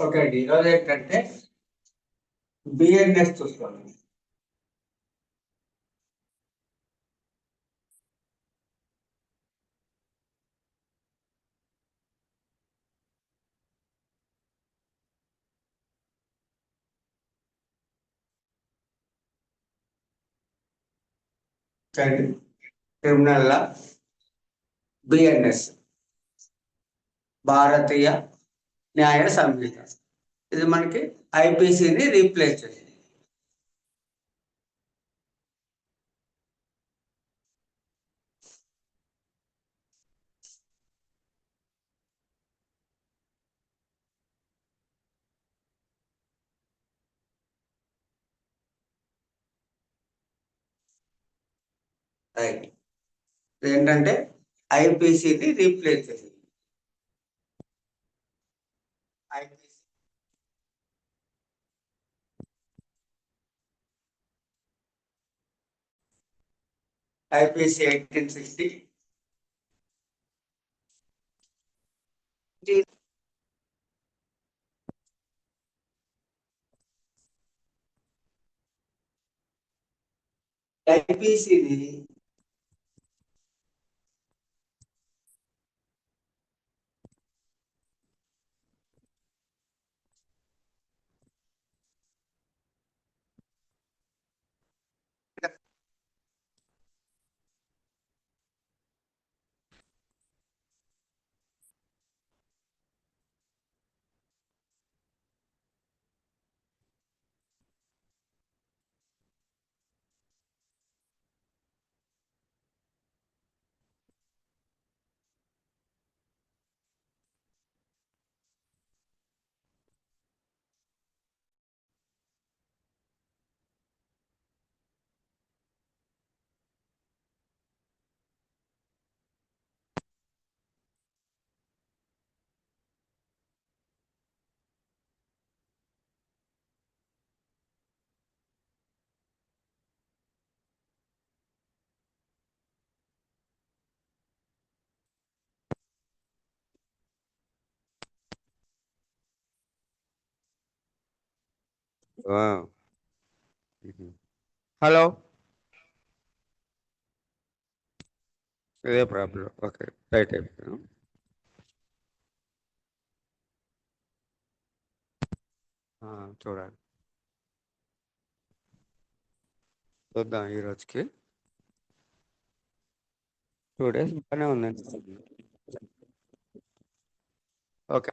Okay అండి, ఈరోజు ఏంటంటే బిఎన్ఎస్ చూసుకోండి. క్రిమినల్ లా బిఎన్ఎస్ భారతీయ న్యాయ సంహిత. ఇది మనకి ఐపీసీని రీప్లేస్ చేసింది. రైట్, ఏంటంటే ఐపీసీని రీప్లేస్ చేసింది. ఐపీసీ ఐపీసీ 1860 ఐపీసీని హలో, ఇదే ప్రాబ్లం. ఓకే, రైట్ అయిపోయాను. చూడండి, చూద్దాం. ఈ రోజుకి 2 days బాగానే ఉందండి. ఓకే,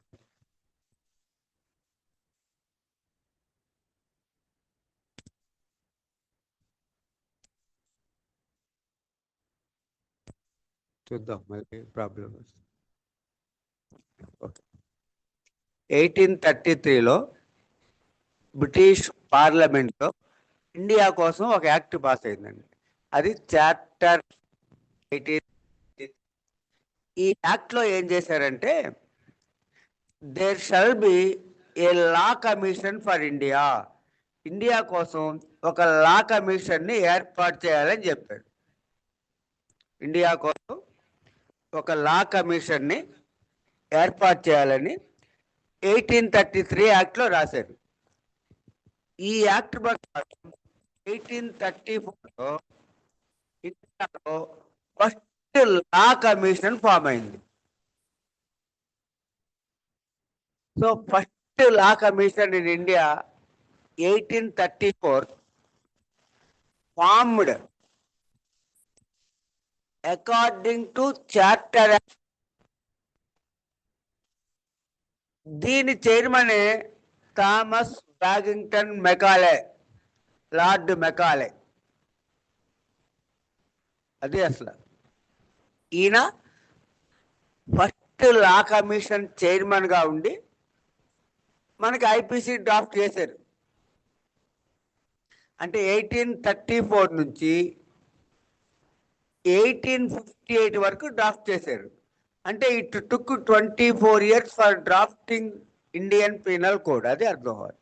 చూద్దాం మరి ప్రాబ్లం. ఓకే, 1833లో బ్రిటిష్ పార్లమెంట్లో ఇండియా కోసం ఒక యాక్ట్ పాస్ అయిందండి. అది చార్టర్ 18. ఈ యాక్ట్లో ఏం చేశారంటే, there shall be a law commission for India. India కోసం ఒక లా కమిషన్ని ఏర్పాటు చేయాలని చెప్పాడు. ఇండియా కోసం ఒక లా కమిషన్ని ఏర్పాటు చేయాలని 1833 యాక్ట్లో రాశారు. ఈ యాక్ట్ ప్రకారం 1834లో ఇండియాలో ఫస్ట్ లా కమిషన్ ఫామ్ అయింది. So first law commission in India 1834 formed according to Charter Act. దీని చైర్మనే Thomas Babington Macaulay, lord Macaulay. అది అసలు ఈయన ఫస్ట్ లా కమిషన్ చైర్మన్గా ఉండి మనకి ఐపీసీ డ్రాఫ్ట్ చేశారు. అంటే 1834 నుంచి 1858 వరకు డ్రాఫ్ట్ చేశారు. అంటే it took 24 years for drafting Indian penal code. అది అర్థం అవ్వాలి.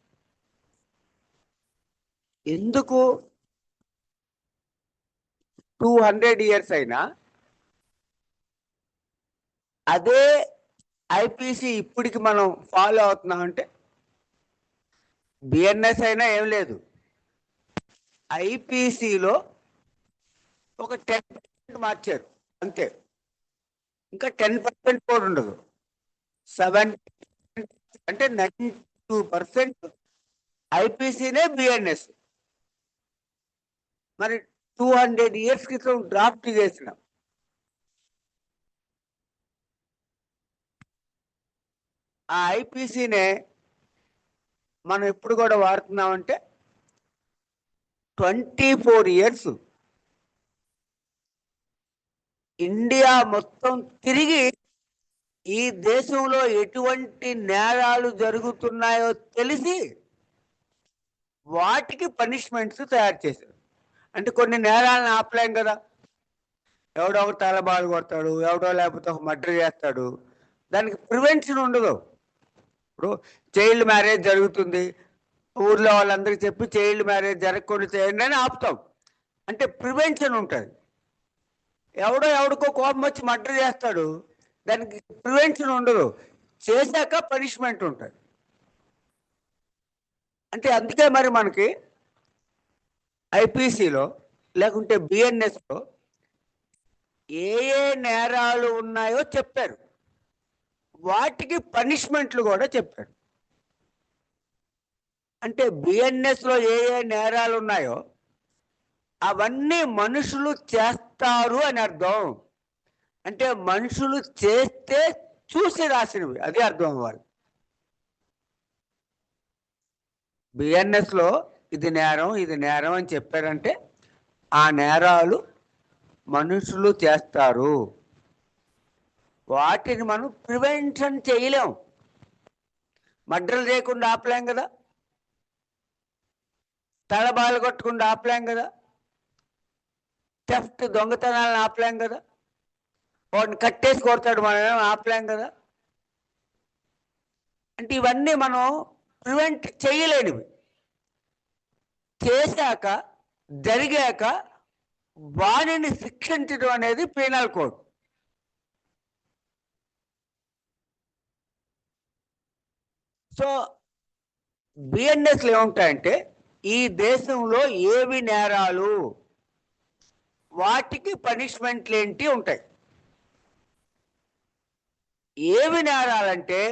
ఎందుకు 200 years అయినా అదే ఐపీసీ ఇప్పటికి మనం ఫాలో అవుతున్నాం అంటే బిఎన్ఎస్ అయినా ఏం లేదు, ఐపీసీలో ఒక 10% మార్చారు అంతే, ఇంకా 10% కూడా ఉండదు. 7 అంటే 92% ఐపీసీనే బిఎన్ఎస్. మరి 200 years క్రితం డ్రాఫ్ట్ చేసిన ఆ ఐపీసీనే మనం ఎప్పుడు కూడా వాడుతున్నామంటే 24 years ఇండియా మొత్తం తిరిగి ఈ దేశంలో ఎటువంటి నేరాలు జరుగుతున్నాయో తెలిసి వాటికి పనిష్మెంట్స్ తయారు చేశారు. అంటే కొన్ని నేరాలను ఆపలేం కదా, ఎవడో ఒక తలబాలు కొడతాడు, ఎవడో లేకపోతే ఒక మర్డర్ చేస్తాడు, దానికి ప్రివెన్షన్ ఉండదు. ఇప్పుడు చైల్డ్ మ్యారేజ్ జరుగుతుంది, ఊర్లో వాళ్ళందరికీ చెప్పి చైల్డ్ మ్యారేజ్ జరగకుండా చేయండి అని ఆపుతాం, అంటే ప్రివెన్షన్ ఉంటుంది. ఎవడికో కోపం వచ్చి మర్డర్ చేస్తాడు, దానికి ప్రివెన్షన్ ఉండదు, చేశాక పనిష్మెంట్ ఉంటుంది. అంటే అందుకే మరి మనకి ఐపీసీలో లేకుంటే బిఎన్ఎస్లో ఏ ఏ నేరాలు ఉన్నాయో చెప్పారు, వాటికి పనిష్మెంట్లు కూడా చెప్పారు. అంటే బిఎన్ఎస్లో ఏ ఏ నేరాలు ఉన్నాయో అవన్నీ మనుషులు చేస్తారు అని అర్థం. అంటే మనుషులు చేస్తే చూసి రాసినవి, అది అర్థం అవ్వాలి. బిఎన్ఎస్లో ఇది నేరం ఇది నేరం అని చెప్పారంటే ఆ నేరాలు మనుషులు చేస్తారు, వాటిని మనం ప్రివెన్షన్ చేయలేం. మర్డర్లు చేయకుండా ఆపలేం కదా, తలబాలు కొట్టకుండా ఆపలేం కదా, థెఫ్ట్ దొంగతనాలను ఆపలేం కదా, వాడిని కట్టేసి కొడతాడు మనం ఆపలేం కదా. అంటే ఇవన్నీ మనం ప్రివెంట్ చేయలేనివి. చేశాక జరిగాక వారిని శిక్షించడం అనేది పీనల్ కోడ్. సో బిఎన్ఎస్లు ఏముంటాయంటే ఈ దేశంలో ఏవి నేరాలు, వాటికి పనిష్మెంట్లు ఏంటి ఉంటాయి. ఏవి నేరాలంటే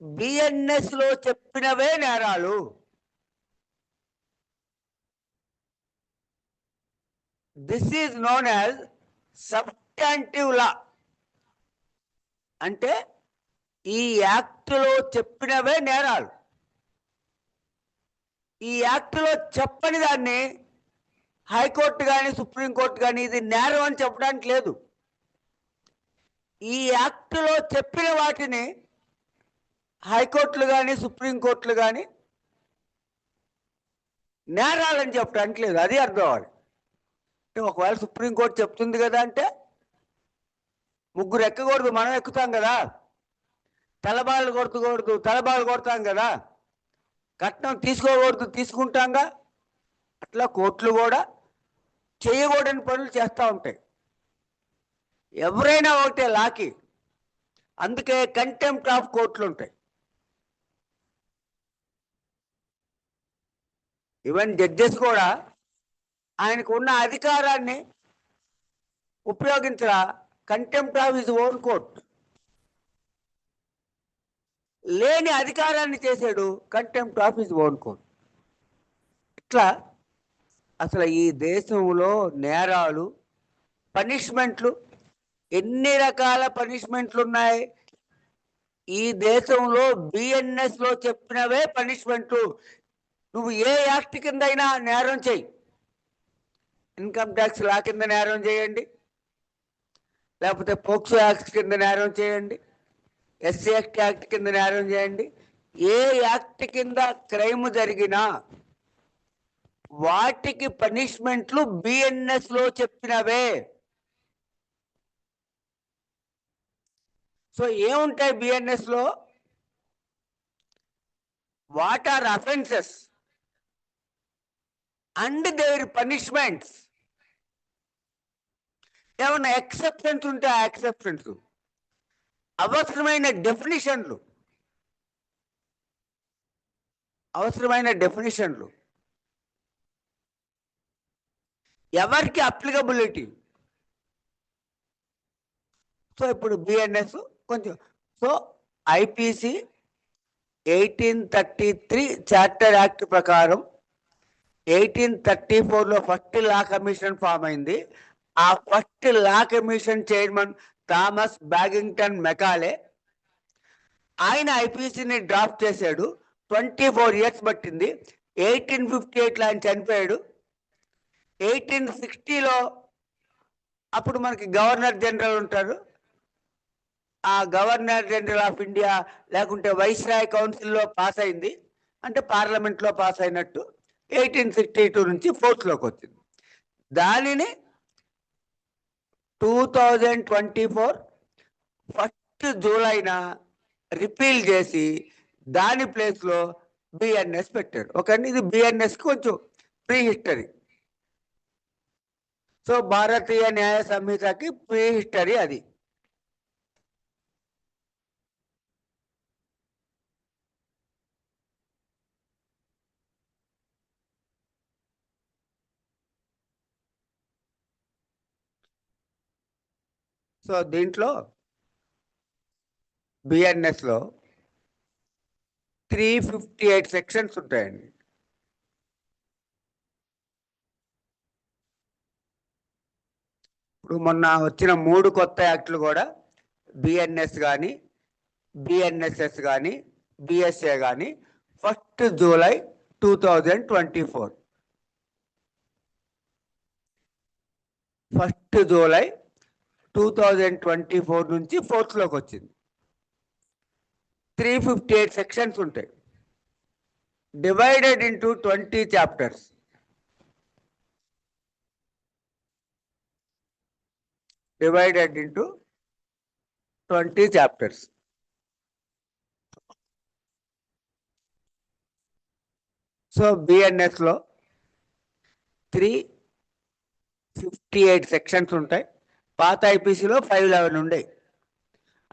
బిఎన్ఎస్లో చెప్పినవే నేరాలు. This is known as substantive law. అంటే ఈ యాక్ట్లో చెప్పినవే నేరాలు. ఈ యాక్ట్లో చెప్పని దాన్ని హైకోర్టు కానీ సుప్రీంకోర్టు కానీ ఇది నేరం అని చెప్పడానికి లేదు. ఈ యాక్ట్లో చెప్పిన వాటిని హైకోర్టులు కానీ సుప్రీంకోర్టులు కానీ నేరాలని చెప్పడానికి లేదు, అది అర్థం అవ్వాలి. అంటే ఒకవేళ సుప్రీంకోర్టు చెప్తుంది కదా అంటే ముగ్గురు ఎక్కకూడదు, మనం ఎక్కుతాం కదా, తలబాలు కొడతకూడదు తలబాలు కొడతాం కదా, కట్నం తీసుకోకూడదు తీసుకుంటాంగా, అట్లా కోర్టులు కూడా చేయకూడని పనులు చేస్తూ ఉంటాయి. ఎవరైనా ఒకటే లాకి, అందుకే కంటెంప్ట్ ఆఫ్ కోర్టులు ఉంటాయి. ఈవెన్ జడ్జెస్ కూడా ఆయనకు ఉన్న అధికారాన్ని ఉపయోగించరా, contempt of his own court. లేని అధికారాన్ని చేశాడు contempt of his own court. ఇట్లా అసలు ఈ దేశంలో నేరాలు పనిష్మెంట్లు ఎన్ని రకాల పనిష్మెంట్లు ఉన్నాయి. ఈ దేశంలో బిఎన్ఎస్లో చెప్పినవే పనిష్మెంట్లు. నువ్వు ఏ యాక్ట్ కింద అయినా నేరం చేయి, ఇన్కమ్ ట్యాక్స్ లా కింద నేరం చేయండి, లేకపోతే పోక్సో యాక్ట్ కింద నేరం చేయండి, ఎస్సీ యాక్ట్ కింద నేరం చేయండి, ఏ యాక్ట్ కింద క్రైమ్ జరిగినా వాటికి పనిష్మెంట్లు బిఎన్ఎస్లో చెప్పినవే. సో ఏముంటాయి బిఎన్ఎస్లో? What are offences and their punishments. ఏమన్నా ఎక్సెప్షన్స్ ఉంటే ఆ ఎక్సెప్షన్స్, అవసరమైన డెఫినిషన్లు, అవసరమైన డెఫినేషన్లు, ఎవరికి అప్లికబిలిటీ. సో ఇప్పుడు బిఎన్ఎస్ కొంచెం, సో ఐపీసీ 1833 చార్టర్ యాక్ట్ ప్రకారం 1834లో ఫస్ట్ లా కమిషన్ ఫామ్ అయింది. ఆ first law commission chairman Thomas Babington Macaulay. ఆయన ఐపీసీని డ్రాఫ్ట్ చేశాడు. 24 years పట్టింది. 1858లో ఆయన చనిపోయాడు. 1860లో అప్పుడు మనకి గవర్నర్ జనరల్ ఉంటారు. ఆ గవర్నర్ జనరల్ ఆఫ్ ఇండియా లేకుంటే వైస్రాయ్ కౌన్సిల్లో పాస్ అయింది, అంటే పార్లమెంట్లో పాస్ అయినట్టు. 1862 నుంచి ఫోర్త్లోకి వచ్చింది. దానిని 2024 ఫస్ట్ జూలైన రిపీల్ చేసి దాని ప్లేస్లో బిఎన్ఎస్ పెట్టారు. ఓకే, ఇది బిఎన్ఎస్ కొంచెం ప్రీ హిస్టరీ. సో భారతీయ న్యాయ సంహితకి ప్రీ హిస్టరీ అది. సో దీంట్లో బిఎన్ఎస్లో 358 సెక్షన్స్ ఉంటాయండి. ఇప్పుడు మొన్న వచ్చిన 3 కొత్త యాక్టులు కూడా బిఎన్ఎస్ కానీ, బిఎన్ఎస్ఎస్ కానీ, బిఎస్ఏ కానీ ఫస్ట్ జూలై 2024 ఫస్ట్ జూలై 2024 నుంచి ఫోర్త్లోకి వచ్చింది. 358 సెక్షన్స్ ఉంటాయి, divided into 20 chapters. Divided into 20 chapters. So బిఎన్ఎస్లో 358 సెక్షన్స్ ఉంటాయి. పాత ఐపీసీలో 511 ఉండేవి.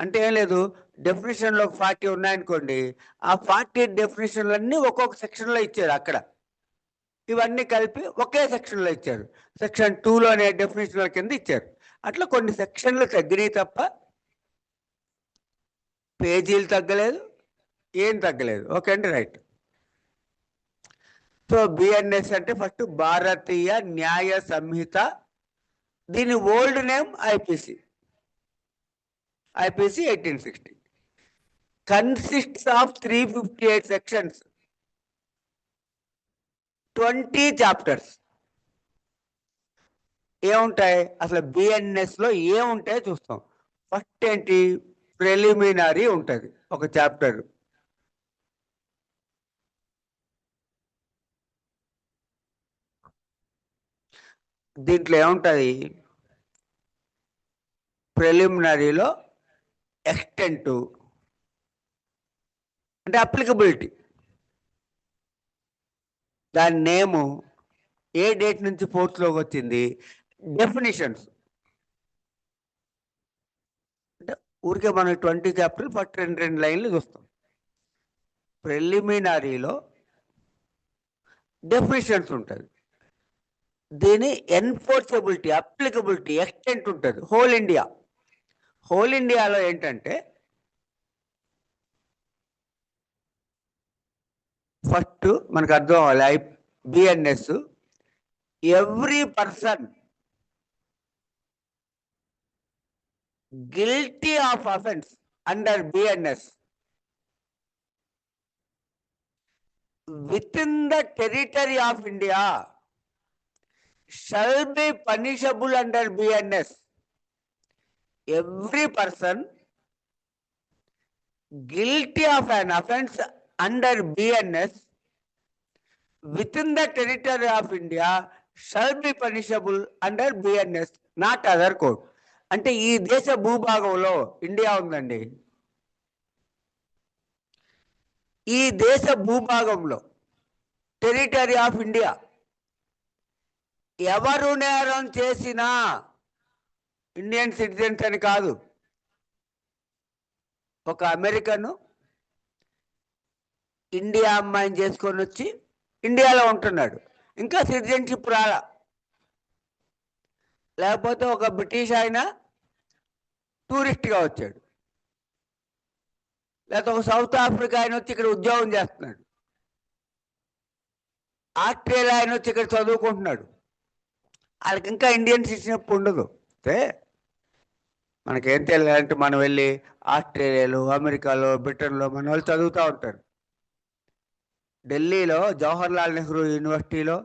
అంటే ఏం లేదు, డెఫినేషన్లో 40 ఉన్నాయనుకోండి, ఆ 40 డెఫినేషన్లన్నీ ఒక్కొక్క సెక్షన్లో ఇచ్చారు అక్కడ. ఇవన్నీ కలిపి ఒకే సెక్షన్లో ఇచ్చారు. సెక్షన్ 2లోనే డెఫినేషన్ల కింద ఇచ్చారు. అట్లా కొన్ని సెక్షన్లు తగ్గినాయి తప్ప పేజీలు తగ్గలేదు, ఏం తగ్గలేదు. ఓకే అండి, రైట్. సో బిఎన్ఎస్ అంటే ఫస్ట్ భారతీయ న్యాయ సంహిత. దీని old name IPC. IPC 1860 consists of 358 sections, 20 chapters. ఏముంటాయి అసలు బిఎన్ఎస్ లో, ఏముంటాయో చూస్తాం. ఫస్ట్ ఏంటి, ప్రిలిమినరీ ఉంటుంది ఒక చాప్టర్. దీంట్లో ఏముంటుంది, ప్రిలిమినరీలో ఎక్స్టెంట్ అంటే అప్లికబిలిటీ, దాని నేము, ఏ డేట్ నుంచి ఫోర్త్లోకి వచ్చింది, డెఫినేషన్స్. అంటే ఊరికే మనం 20 చాప్టర్లు ఫస్ట్ 2 లైన్లు చూస్తాం. ప్రిలిమినరీలో డెఫినేషన్స్ ఉంటుంది. దీని ఎన్ఫోర్సబిలిటీ, అప్లికబిలిటీ, ఎక్స్టెంట్ ఉంటుంది. Whole India. హోల్ ఇండియాలో ఏంటంటే ఫస్ట్ మనకు అర్థం అవ్వాలి, BNS every person guilty of offense under BNS within the territory of India shall be punishable under BNS. Every person guilty of an offense under BNS within the territory of India shall be punishable under BNS, not other code. అంటే ఈ దేశ భూభాగంలో India ఉందండి. ఈ దేశ భూభాగంలో territory of India ఎవరు నేరం చేసినా, ఇండియన్ సిటిజన్స్ అని కాదు, ఒక అమెరికను, ఇండియా అమ్మాయిని చేసుకొని వచ్చి ఇండియాలో ఉంటున్నాడు, ఇంకా సిటిజన్షిప్ రాలా. లేకపోతే ఒక బ్రిటిష్ ఆయన టూరిస్ట్గా వచ్చాడు, లేకపోతే ఒక సౌత్ ఆఫ్రికా ఆయన వచ్చి ఇక్కడ ఉద్యోగం చేస్తున్నాడు, ఆస్ట్రేలియా ఆయన వచ్చి ఇక్కడ చదువుకుంటున్నాడు. వాళ్ళకి ఇంకా ఇండియన్ సిటిజన్షిప్ ఉండదు. అంటే మనకేం తెలియాలంటే మనం వెళ్ళి ఆస్ట్రేలియాలో, అమెరికాలో, బ్రిటన్లో మన వాళ్ళు చదువుతూ ఉంటారు. ఢిల్లీలో జవహర్లాల్ నెహ్రూ యూనివర్సిటీలో,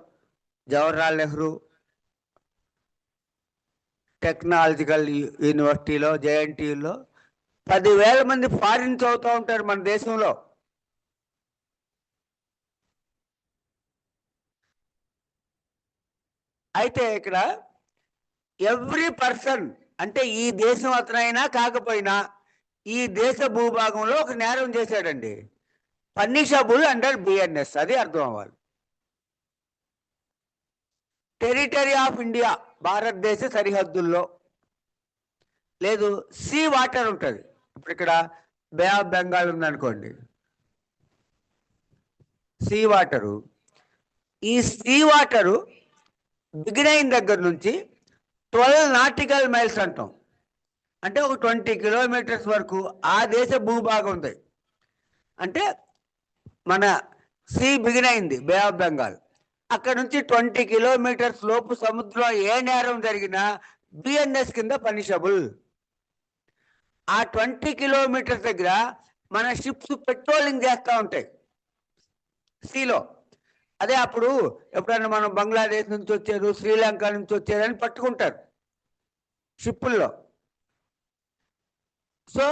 జవహర్లాల్ నెహ్రూ టెక్నాలజికల్ యూనివర్సిటీలో, జేఎన్టీయూలో 10,000 మంది ఫారిన్ చదువుతూ ఉంటారు మన దేశంలో. అయితే ఇక్కడ ఎవ్రీ పర్సన్, అంటే ఈ దేశం అతనైనా కాకపోయినా ఈ దేశ భూభాగంలో ఒక నేరం చేశాడండి, పనిషబుల్ అండర్ బిఎన్ఎస్. అది అర్థం అవ్వాలి. టెరిటరీ ఆఫ్ ఇండియా, భారతదేశ సరిహద్దుల్లో, లేదు సీ వాటర్ ఉంటుంది. ఇప్పుడు ఇక్కడ బే ఆఫ్ బెంగాల్ ఉందనుకోండి, సీ వాటరు. ఈ సీ వాటరు బిగిన్ అయిన దగ్గర నుంచి 12 నాటికల్ మైల్స్ అంటాం, అంటే ఒక 20 కిలోమీటర్స్ వరకు ఆ దేశ భూభాగం ఉంది. అంటే మన సీ బిగిన్ అయింది బే ఆఫ్ బెంగాల్, అక్కడ నుంచి 20 కిలోమీటర్స్ లోపు సముద్రంలో ఏ నేరం జరిగినా బిఎన్ఎస్ కింద పనిషబుల్. ఆ 20 కిలోమీటర్స్ దగ్గర మన షిప్స్ పెట్రోలింగ్ చేస్తూ ఉంటాయి సీలో. అదే అప్పుడు ఎప్పుడైనా మనం బంగ్లాదేశ్ నుంచి వచ్చారు, శ్రీలంక నుంచి వచ్చారు అని పట్టుకుంటారు షిప్పుల్లో. సో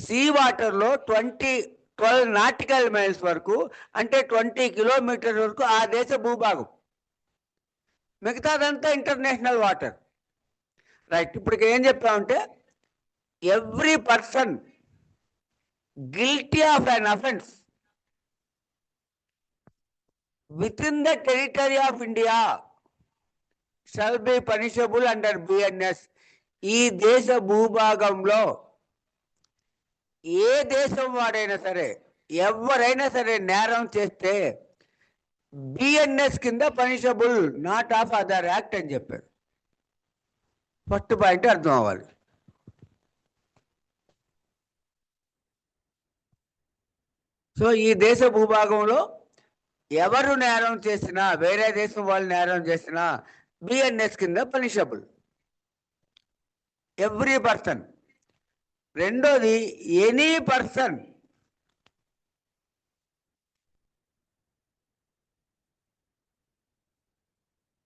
సీ వాటర్లో 12 నాటికల్ మైల్స్ వరకు, అంటే 20 కిలోమీటర్స్ వరకు ఆ దేశ భూభాగం, మిగతాదంతా ఇంటర్నేషనల్ వాటర్. రైట్. ఇప్పుడు ఏం చెప్పామంటే every person guilty of an offence within the territory of India shall be punishable under BNS. ఈ దేశ భూభాగంలో ఏ దేశం వాడైనా సరే, ఎవరైనా సరే నేరం చేస్తే బిఎన్ఎస్ కింద punishable, not of other act అని చెప్పారు. ఫస్ట్ పాయింట్ అర్థం అవ్వాలి. సో ఈ దేశ భూభాగంలో ఎవరు నేరం చేసినా, వేరే దేశం వాళ్ళు నేరం చేసినా బిఎన్ఎస్ కింద పనిషబుల్, ఎవ్రీ పర్సన్. రెండోది ఎనీ పర్సన్,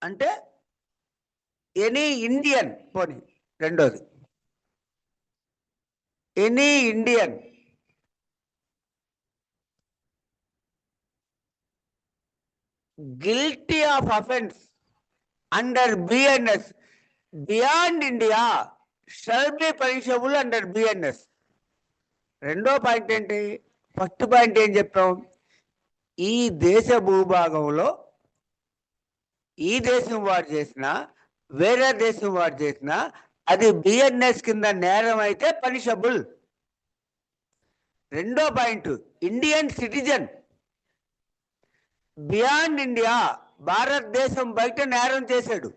అంటే ఎనీ ఇండియన్. పోనీ రెండోది any Indian guilty of offense under BNS beyond India shall be punishable under BNS. రెండో పాయింట్ ఏంటి? ఫస్ట్ పాయింట్ ఏం చెప్పాం? ఈ దేశ భూభాగంలో ఈ దేశం వాడు చేసినా, వేరే దేశం వాడు చేసినా అది బిఎన్ఎస్ కింద నేరం అయితే పనిషబుల్. రెండో point, Indian citizen beyond India, భారతదేశం బయట నేరం చేశాడు,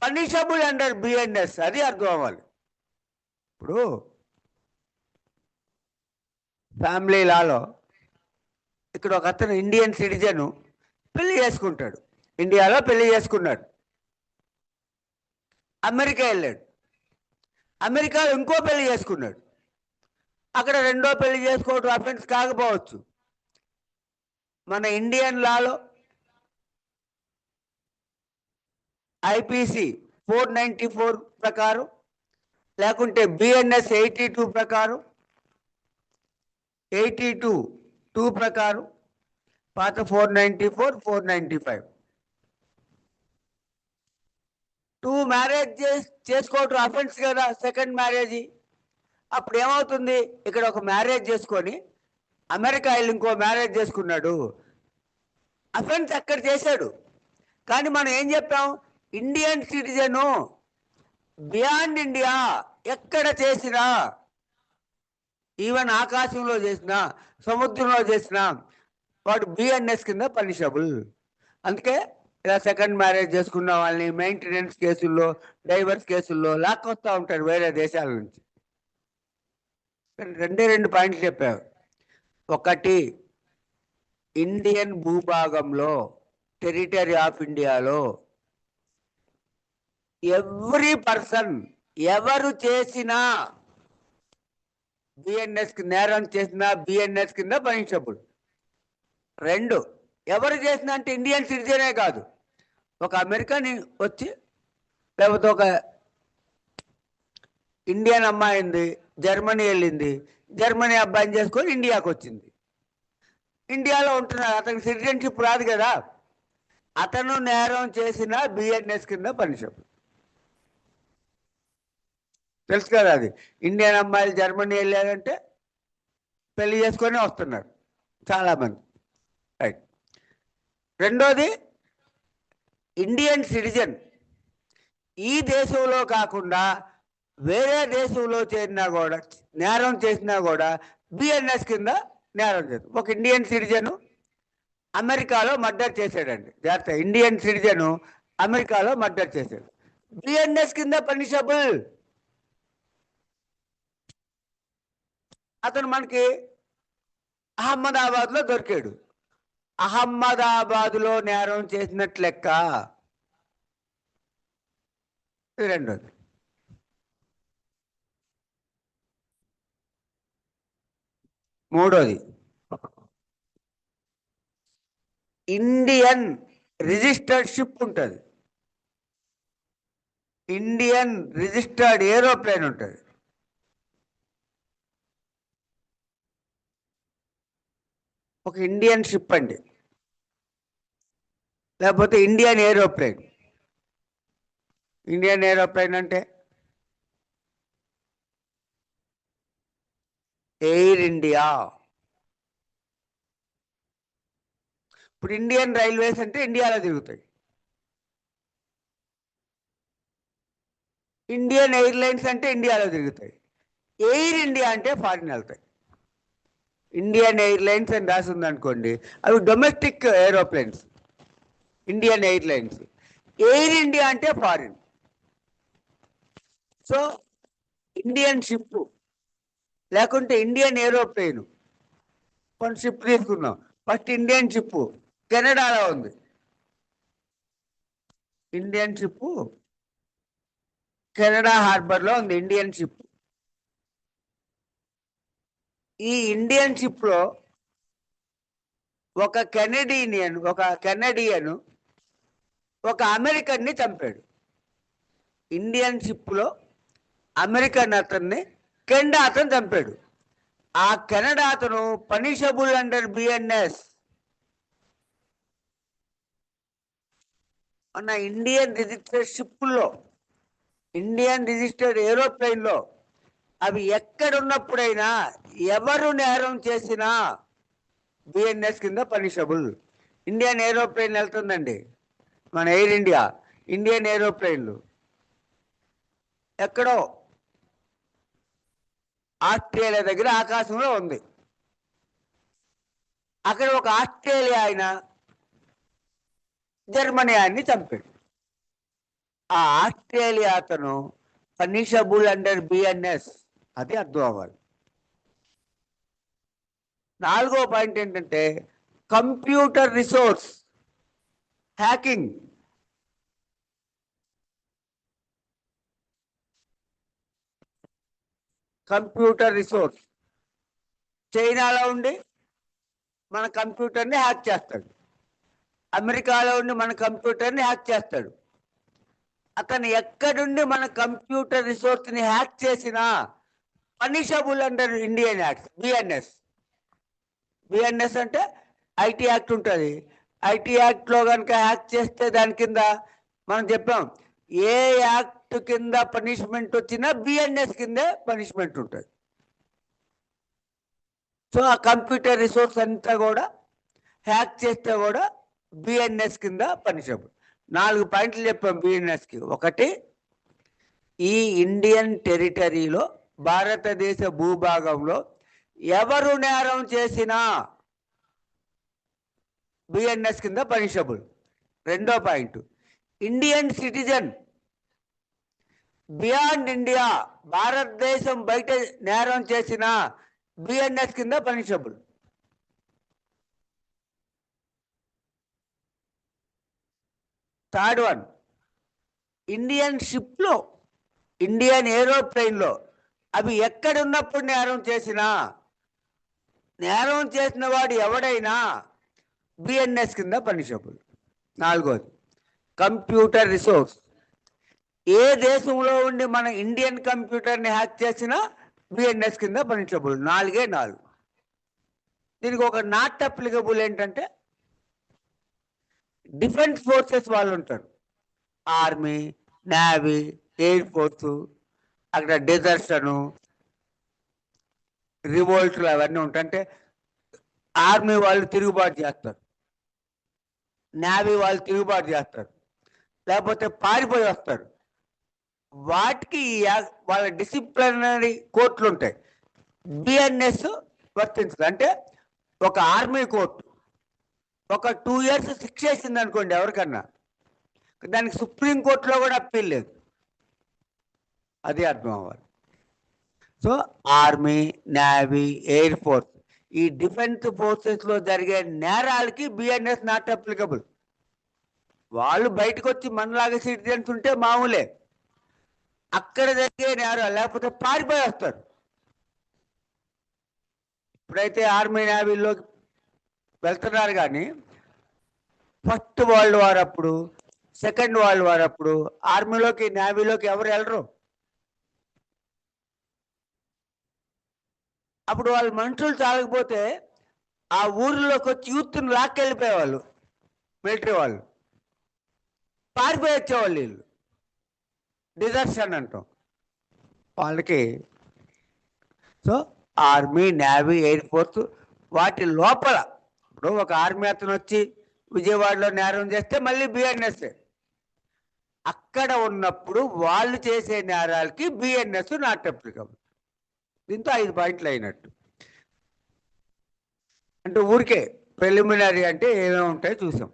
పనిషబుల్ అండర్ బిఎన్ఎస్. అది అర్థం అవ్వాలి. ఇప్పుడు ఫ్యామిలీ లాలో ఇక్కడ ఒక అతను ఇండియన్ సిటిజన్ పెళ్లి చేసుకుంటాడు, ఇండియాలో పెళ్లి చేసుకున్నాడు, అమెరికా వెళ్ళాడు, అమెరికాలో ఇంకో పెళ్లి చేసుకున్నాడు. అక్కడ రెండో పెళ్లి చేసుకోవడం అఫెన్స్ కాకపోవచ్చు. మన ఇండియన్ లాలో ఐపీసీ 494 ప్రకారం, లేకుంటే బిఎన్ఎస్ 82 ప్రకారం, 82(2) ప్రకారం, పాత 494, 495 2 మ్యారేజ్ చేసుకోవటం అఫెన్స్ కదా, సెకండ్ మ్యారేజ్. అప్పుడు ఏమవుతుంది? ఇక్కడ ఒక మ్యారేజ్ చేసుకొని అమెరికా వెళ్ళి ఇంకో మ్యారేజ్ చేసుకున్నాడు, అఫెన్స్ అక్కడ చేశాడు. కానీ మనం ఏం చెప్పాం? ఇండియన్ సిటిజను బియాండ్ ఇండియా ఎక్కడ చేసినా, ఈవెన్ ఆకాశంలో చేసినా, సముద్రంలో చేసినా వాడు బిఎన్ఎస్ కింద పనిషబుల్. అందుకే ఇలా సెకండ్ మ్యారేజ్ చేసుకున్న వాళ్ళని మెయింటెనెన్స్ కేసుల్లో, డైవర్స్ కేసుల్లో లాక్కొస్తూ ఉంటారు వేరే దేశాల నుంచి. రెండు పాయింట్లు చెప్పారు. ఒకటి, ఇండియన్ భూభాగంలో, టెరిటరీ ఆఫ్ ఇండియాలో ఎవ్రీ పర్సన్ ఎవరు చేసినా బిఎన్ఎస్ నేరం చేసినా బిఎన్ఎస్ కింద పనిషబుల్. రెండు, ఎవరు చేసినా అంటే ఇండియన్ సిటిజనే కాదు, ఒక అమెరికన్ వచ్చి లేకపోతే ఒక ఇండియన్ అమ్మాయి ఉంది, జర్మనీ వెళ్ళింది, జర్మనీ అబ్బాయిని చేసుకొని ఇండియాకి వచ్చింది, ఇండియాలో ఉంటున్నారు, అతనికి సిటిజన్షిప్ రాదు కదా, అతను నేరం చేసిన బిఎన్ఎస్ కింద పనిషబుల్. తెలుసు కదా అది. ఇండియన్ అమ్మాయిలు జర్మనీ వెళ్ళారంటే పెళ్లి చేసుకొని వస్తున్నారు చాలామంది. రైట్. రెండోది, ఇండియన్ సిటిజన్ ఈ దేశంలో కాకుండా వేరే దేశంలో చేరినా కూడా, నేరం చేసినా కూడా బిఎన్ఎస్ కింద నేరం చేస్తారు. ఒక ఇండియన్ సిటిజను అమెరికాలో మర్డర్ చేశాడండి, జాగ్రత్త, ఇండియన్ సిటిజను అమెరికాలో మర్డర్ చేశాడు, బిఎన్ఎస్ కింద పనిషబుల్. అతను మనకి అహ్మదాబాద్లో దొరికాడు, అహ్మదాబాద్లో నేరం చేసినట్లు లెక్క. రెండోది, మూడోది, ఇండియన్ రిజిస్టర్డ్ షిప్ ఉంటుంది, ఇండియన్ రిజిస్టర్డ్ ఏరోప్లేన్ ఉంటుంది. ఒక ఇండియన్ షిప్ అండి, లేకపోతే ఇండియన్ ఏరోప్లేన్. ఇండియన్ ఏరోప్లేన్ అంటే ఎయిర్ ఇండియా. ఇప్పుడు ఇండియన్ రైల్వేస్ అంటే ఇండియాలో తిరుగుతాయి, ఇండియన్ ఎయిర్లైన్స్ అంటే ఇండియాలో తిరుగుతాయి, ఎయిర్ ఇండియా అంటే ఫారిన్ వెళ్తాయి. ఇండియన్ ఎయిర్లైన్స్ అని రాసి ఉందనుకోండి, అవి domestic aeroplanes, Indian airlines. Air India అంటే ఫారిన్. సో ఇండియన్ షిప్ లేకుంటే ఇండియన్ ఏరోప్లేన్, కొన్ని షిప్ తీసుకున్నాం. ఫస్ట్ ఇండియన్ షిప్ కెనడాలో ఉంది, ఇండియన్ షిప్ కెనడా హార్బర్లో ఉంది ఇండియన్ షిప్. ఈ ఇండియన్ షిప్లో ఒక కెనడియన్ ఒక అమెరికన్ని చంపాడు. ఇండియన్ షిప్లో అమెరికన్ అతన్ని కెనడా అతను చంపాడు. ఆ కెనడా అతను పనిషబుల్ అండర్ బిఎన్ఎస్. మన ఇండియన్ రిజిస్టర్డ్ షిప్పుల్లో, ఇండియన్ రిజిస్టర్డ్ ఏరోప్లేన్లో అవి ఎక్కడున్నప్పుడైనా ఎవరు నేరం చేసినా బిఎన్ఎస్ కింద పనిషబుల్. ఇండియన్ ఏరోప్లేన్ వెళ్తుందండి, మన ఎయిర్ ఇండియా ఇండియన్ ఏరోప్లేన్లు ఎక్కడో ఆస్ట్రేలియా దగ్గర ఆకాశంలో ఉంది. అక్కడ ఒక ఆస్ట్రేలియా ఆయన జర్మనీ ఆయన్ని చంపాడు. ఆ ఆస్ట్రేలియా అతను పనిషబుల్ అండర్ బిఎన్ఎస్, అది అర్థం అవ్వాలి. నాలుగో పాయింట్ ఏంటంటే computer resource hacking. Computer resource చైనాలో ఉండి మన కంప్యూటర్ని హ్యాక్ చేస్తాడు, అమెరికాలో ఉండి మన కంప్యూటర్ని హ్యాక్ చేస్తాడు. అతను ఎక్కడుండి మన కంప్యూటర్ రిసోర్స్ని హ్యాక్ చేసినా punishable under Indian act BNS. BNS అంటే ఐటీ యాక్ట్ ఉంటుంది, ఐటీ యాక్ట్లో కనుక హ్యాక్ చేస్తే దాని కింద మనం చెప్పాం ఏ యాక్ట్ కింద పనిష్మెంట్ వచ్చినా బిఎన్ఎస్ కిందే పనిష్మెంట్ ఉంటుంది. సో ఆ కంప్యూటర్ రిసోర్స్ అంతా కూడా హ్యాక్ చేస్తే కూడా బిఎన్ఎస్ కింద పనిషబుల్. 4 పాయింట్లు చెప్పాం బిఎన్ఎస్కి. ఒకటి, ఈ ఇండియన్ టెరిటరీలో, భారతదేశ భూభాగంలో ఎవరు నేరం చేసినా బిఎన్ఎస్ కింద పనిషబుల్. రెండో point, Indian citizen beyond India, భారతదేశం బయట నేరం చేసిన బిఎన్ఎస్ కింద పనిషబుల్. థర్డ్ వన్, ఇండియన్ షిప్లో, ఇండియన్ ఏరోప్లేన్లో అవి ఎక్కడున్నప్పుడు నేరం చేసినా, నేరం చేసిన వాడు ఎవడైనా బిఎన్ఎస్ కింద పనిషబుల్. నాలుగోది, కంప్యూటర్ రిసోర్స్, ఏ దేశంలో ఉండి మన ఇండియన్ కంప్యూటర్ని హ్యాక్ చేసినా బిఎన్ఎస్ కింద పనిషబుల్. నాలుగే నాలుగు. దీనికి ఒక నాట్ అప్లికబుల్ ఏంటంటే, డిఫెన్స్ ఫోర్సెస్ వాళ్ళు ఉంటారు, ఆర్మీ, నేవీ, ఎయిర్ ఫోర్సు, అక్కడ డెజర్షను, రివోల్ట్లు అవన్నీ ఉంటాయి. అంటే ఆర్మీ వాళ్ళు తిరుగుబాటు చేస్తారు, నేవీ వాళ్ళు తిరుగుబాటు చేస్తారు, లేకపోతే పారిపోయి వస్తారు. వాటికి వాళ్ళ డిసిప్లినరీ కోర్టులు ఉంటాయి. బిఎన్ఎస్ వర్తించదు. అంటే ఒక ఆర్మీ కోర్టు ఒక 2 years శిక్ష వేసింది అనుకోండి ఎవరికన్నా, దానికి సుప్రీంకోర్టులో కూడా అప్పీల్ లేదు. అది అర్థం అవ్వాలి. So army, navy, air force, ఈ డిఫెన్స్ ఫోర్సెస్లో జరిగే నేరాలకి బిఎన్ఎస్ నాట్ అప్లికబుల్. వాళ్ళు బయటకు వచ్చి మనలాగా సిటిజన్స్ ఉంటే మామూలే, అక్కడ జరిగే నేరాలు, లేకపోతే పారిపోయి వస్తారు. ఇప్పుడైతే ఆర్మీ, నేవీలోకి వెళ్తున్నారు, కానీ ఫస్ట్ వరల్డ్ వార్ అప్పుడు, సెకండ్ వరల్డ్ వార్ అప్పుడు ఆర్మీలోకి, నేవీలోకి ఎవరు వెళ్ళరు. అప్పుడు వాళ్ళు మనుషులు చాలకపోతే ఆ ఊరిలోకి వచ్చి యూత్ని లాక్కెళ్ళిపోయేవాళ్ళు, మిలిటరీ వాళ్ళు పారిపోయి వచ్చేవాళ్ళు. వీళ్ళు డిజర్షన్ అంటాం వాళ్ళకి. So army, navy, air force వాటి లోపల, ఇప్పుడు ఒక ఆర్మీ అతను వచ్చి విజయవాడలో నేరం చేస్తే మళ్ళీ బిఎన్ఎస్. అక్కడ ఉన్నప్పుడు వాళ్ళు చేసే నేరాలకి బిఎన్ఎస్ నాట్ అప్లికబుల్. దీంతో 5 పాయింట్లు అయినట్టు. అంటే ఊరికే ప్రిలిమినరీ అంటే ఏమేమి ఉంటాయో చూసాం.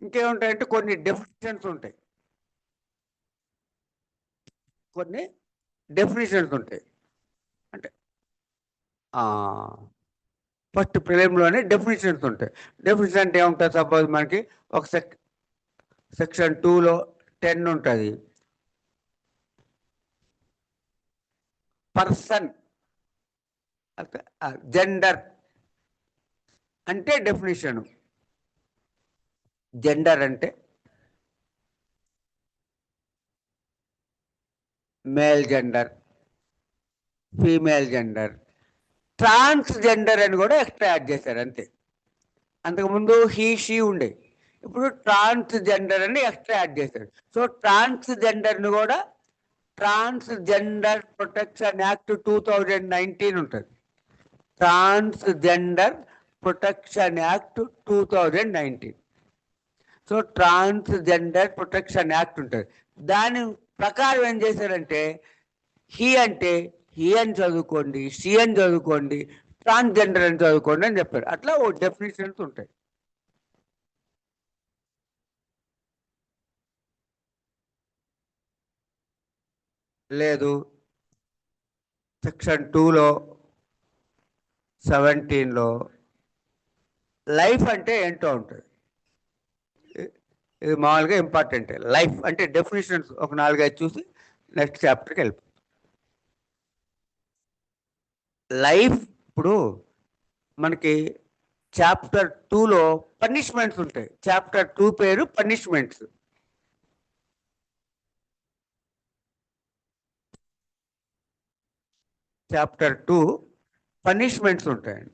ఇంకేముంటాయంటే కొన్ని డెఫినిషన్స్ ఉంటాయి, కొన్ని డెఫినిషన్స్ ఉంటాయి. అంటే ఫస్ట్ ప్రిలిమ్లోనే డెఫినిషన్స్ ఉంటాయి. డెఫినిషన్ అంటే ఏముంటుంది? సపోజ్ మనకి ఒక సెక్షన్ 2లో 10 ఉంటుంది. పర్సన్, జెండర్ అంటే డెఫినిషను. జెండర్ అంటే male gender, female gender, transgender అని కూడా ఎక్స్ట్రా యాడ్ చేశారు అంతే. అంతకుముందు హీ, షీ ఉండే, ఇప్పుడు ట్రాన్స్జెండర్ అని ఎక్స్ట్రా యాడ్ చేశారు. సో ట్రాన్స్జెండర్ని కూడా ట్రాన్స్జెండర్ ప్రొటెక్షన్ యాక్ట్ 2019 ఉంటుంది. Transgender protection act 2019. So transgender protection act ఉంటుంది. దాని ప్రకారం ఏం చేశారంటే, హీ అంటే హీ అని చదువుకోండి, షీ అని చదువుకోండి, ట్రాన్స్జెండర్ అని చదువుకోండి అని చెప్పారు. అట్లా ఓ డెఫినేషన్స్ ఉంటాయి. లేదు, సెక్షన్ 2లో 17లో లైఫ్ అంటే ఏంటో ఉంటుంది. ఇది మామూలుగా ఇంపార్టెంట్. లైఫ్ అంటే డెఫినేషన్స్ ఒక 4-5 చూసి నెక్స్ట్ చాప్టర్కి వెళ్ళిపో. లైఫ్ ఇప్పుడు మనకి చాప్టర్ 2లో పనిష్మెంట్స్ ఉంటాయి. చాప్టర్ 2 పేరు పనిష్మెంట్స్. చాప్టర్ 2 పనిష్మెంట్స్ ఉంటాయండి.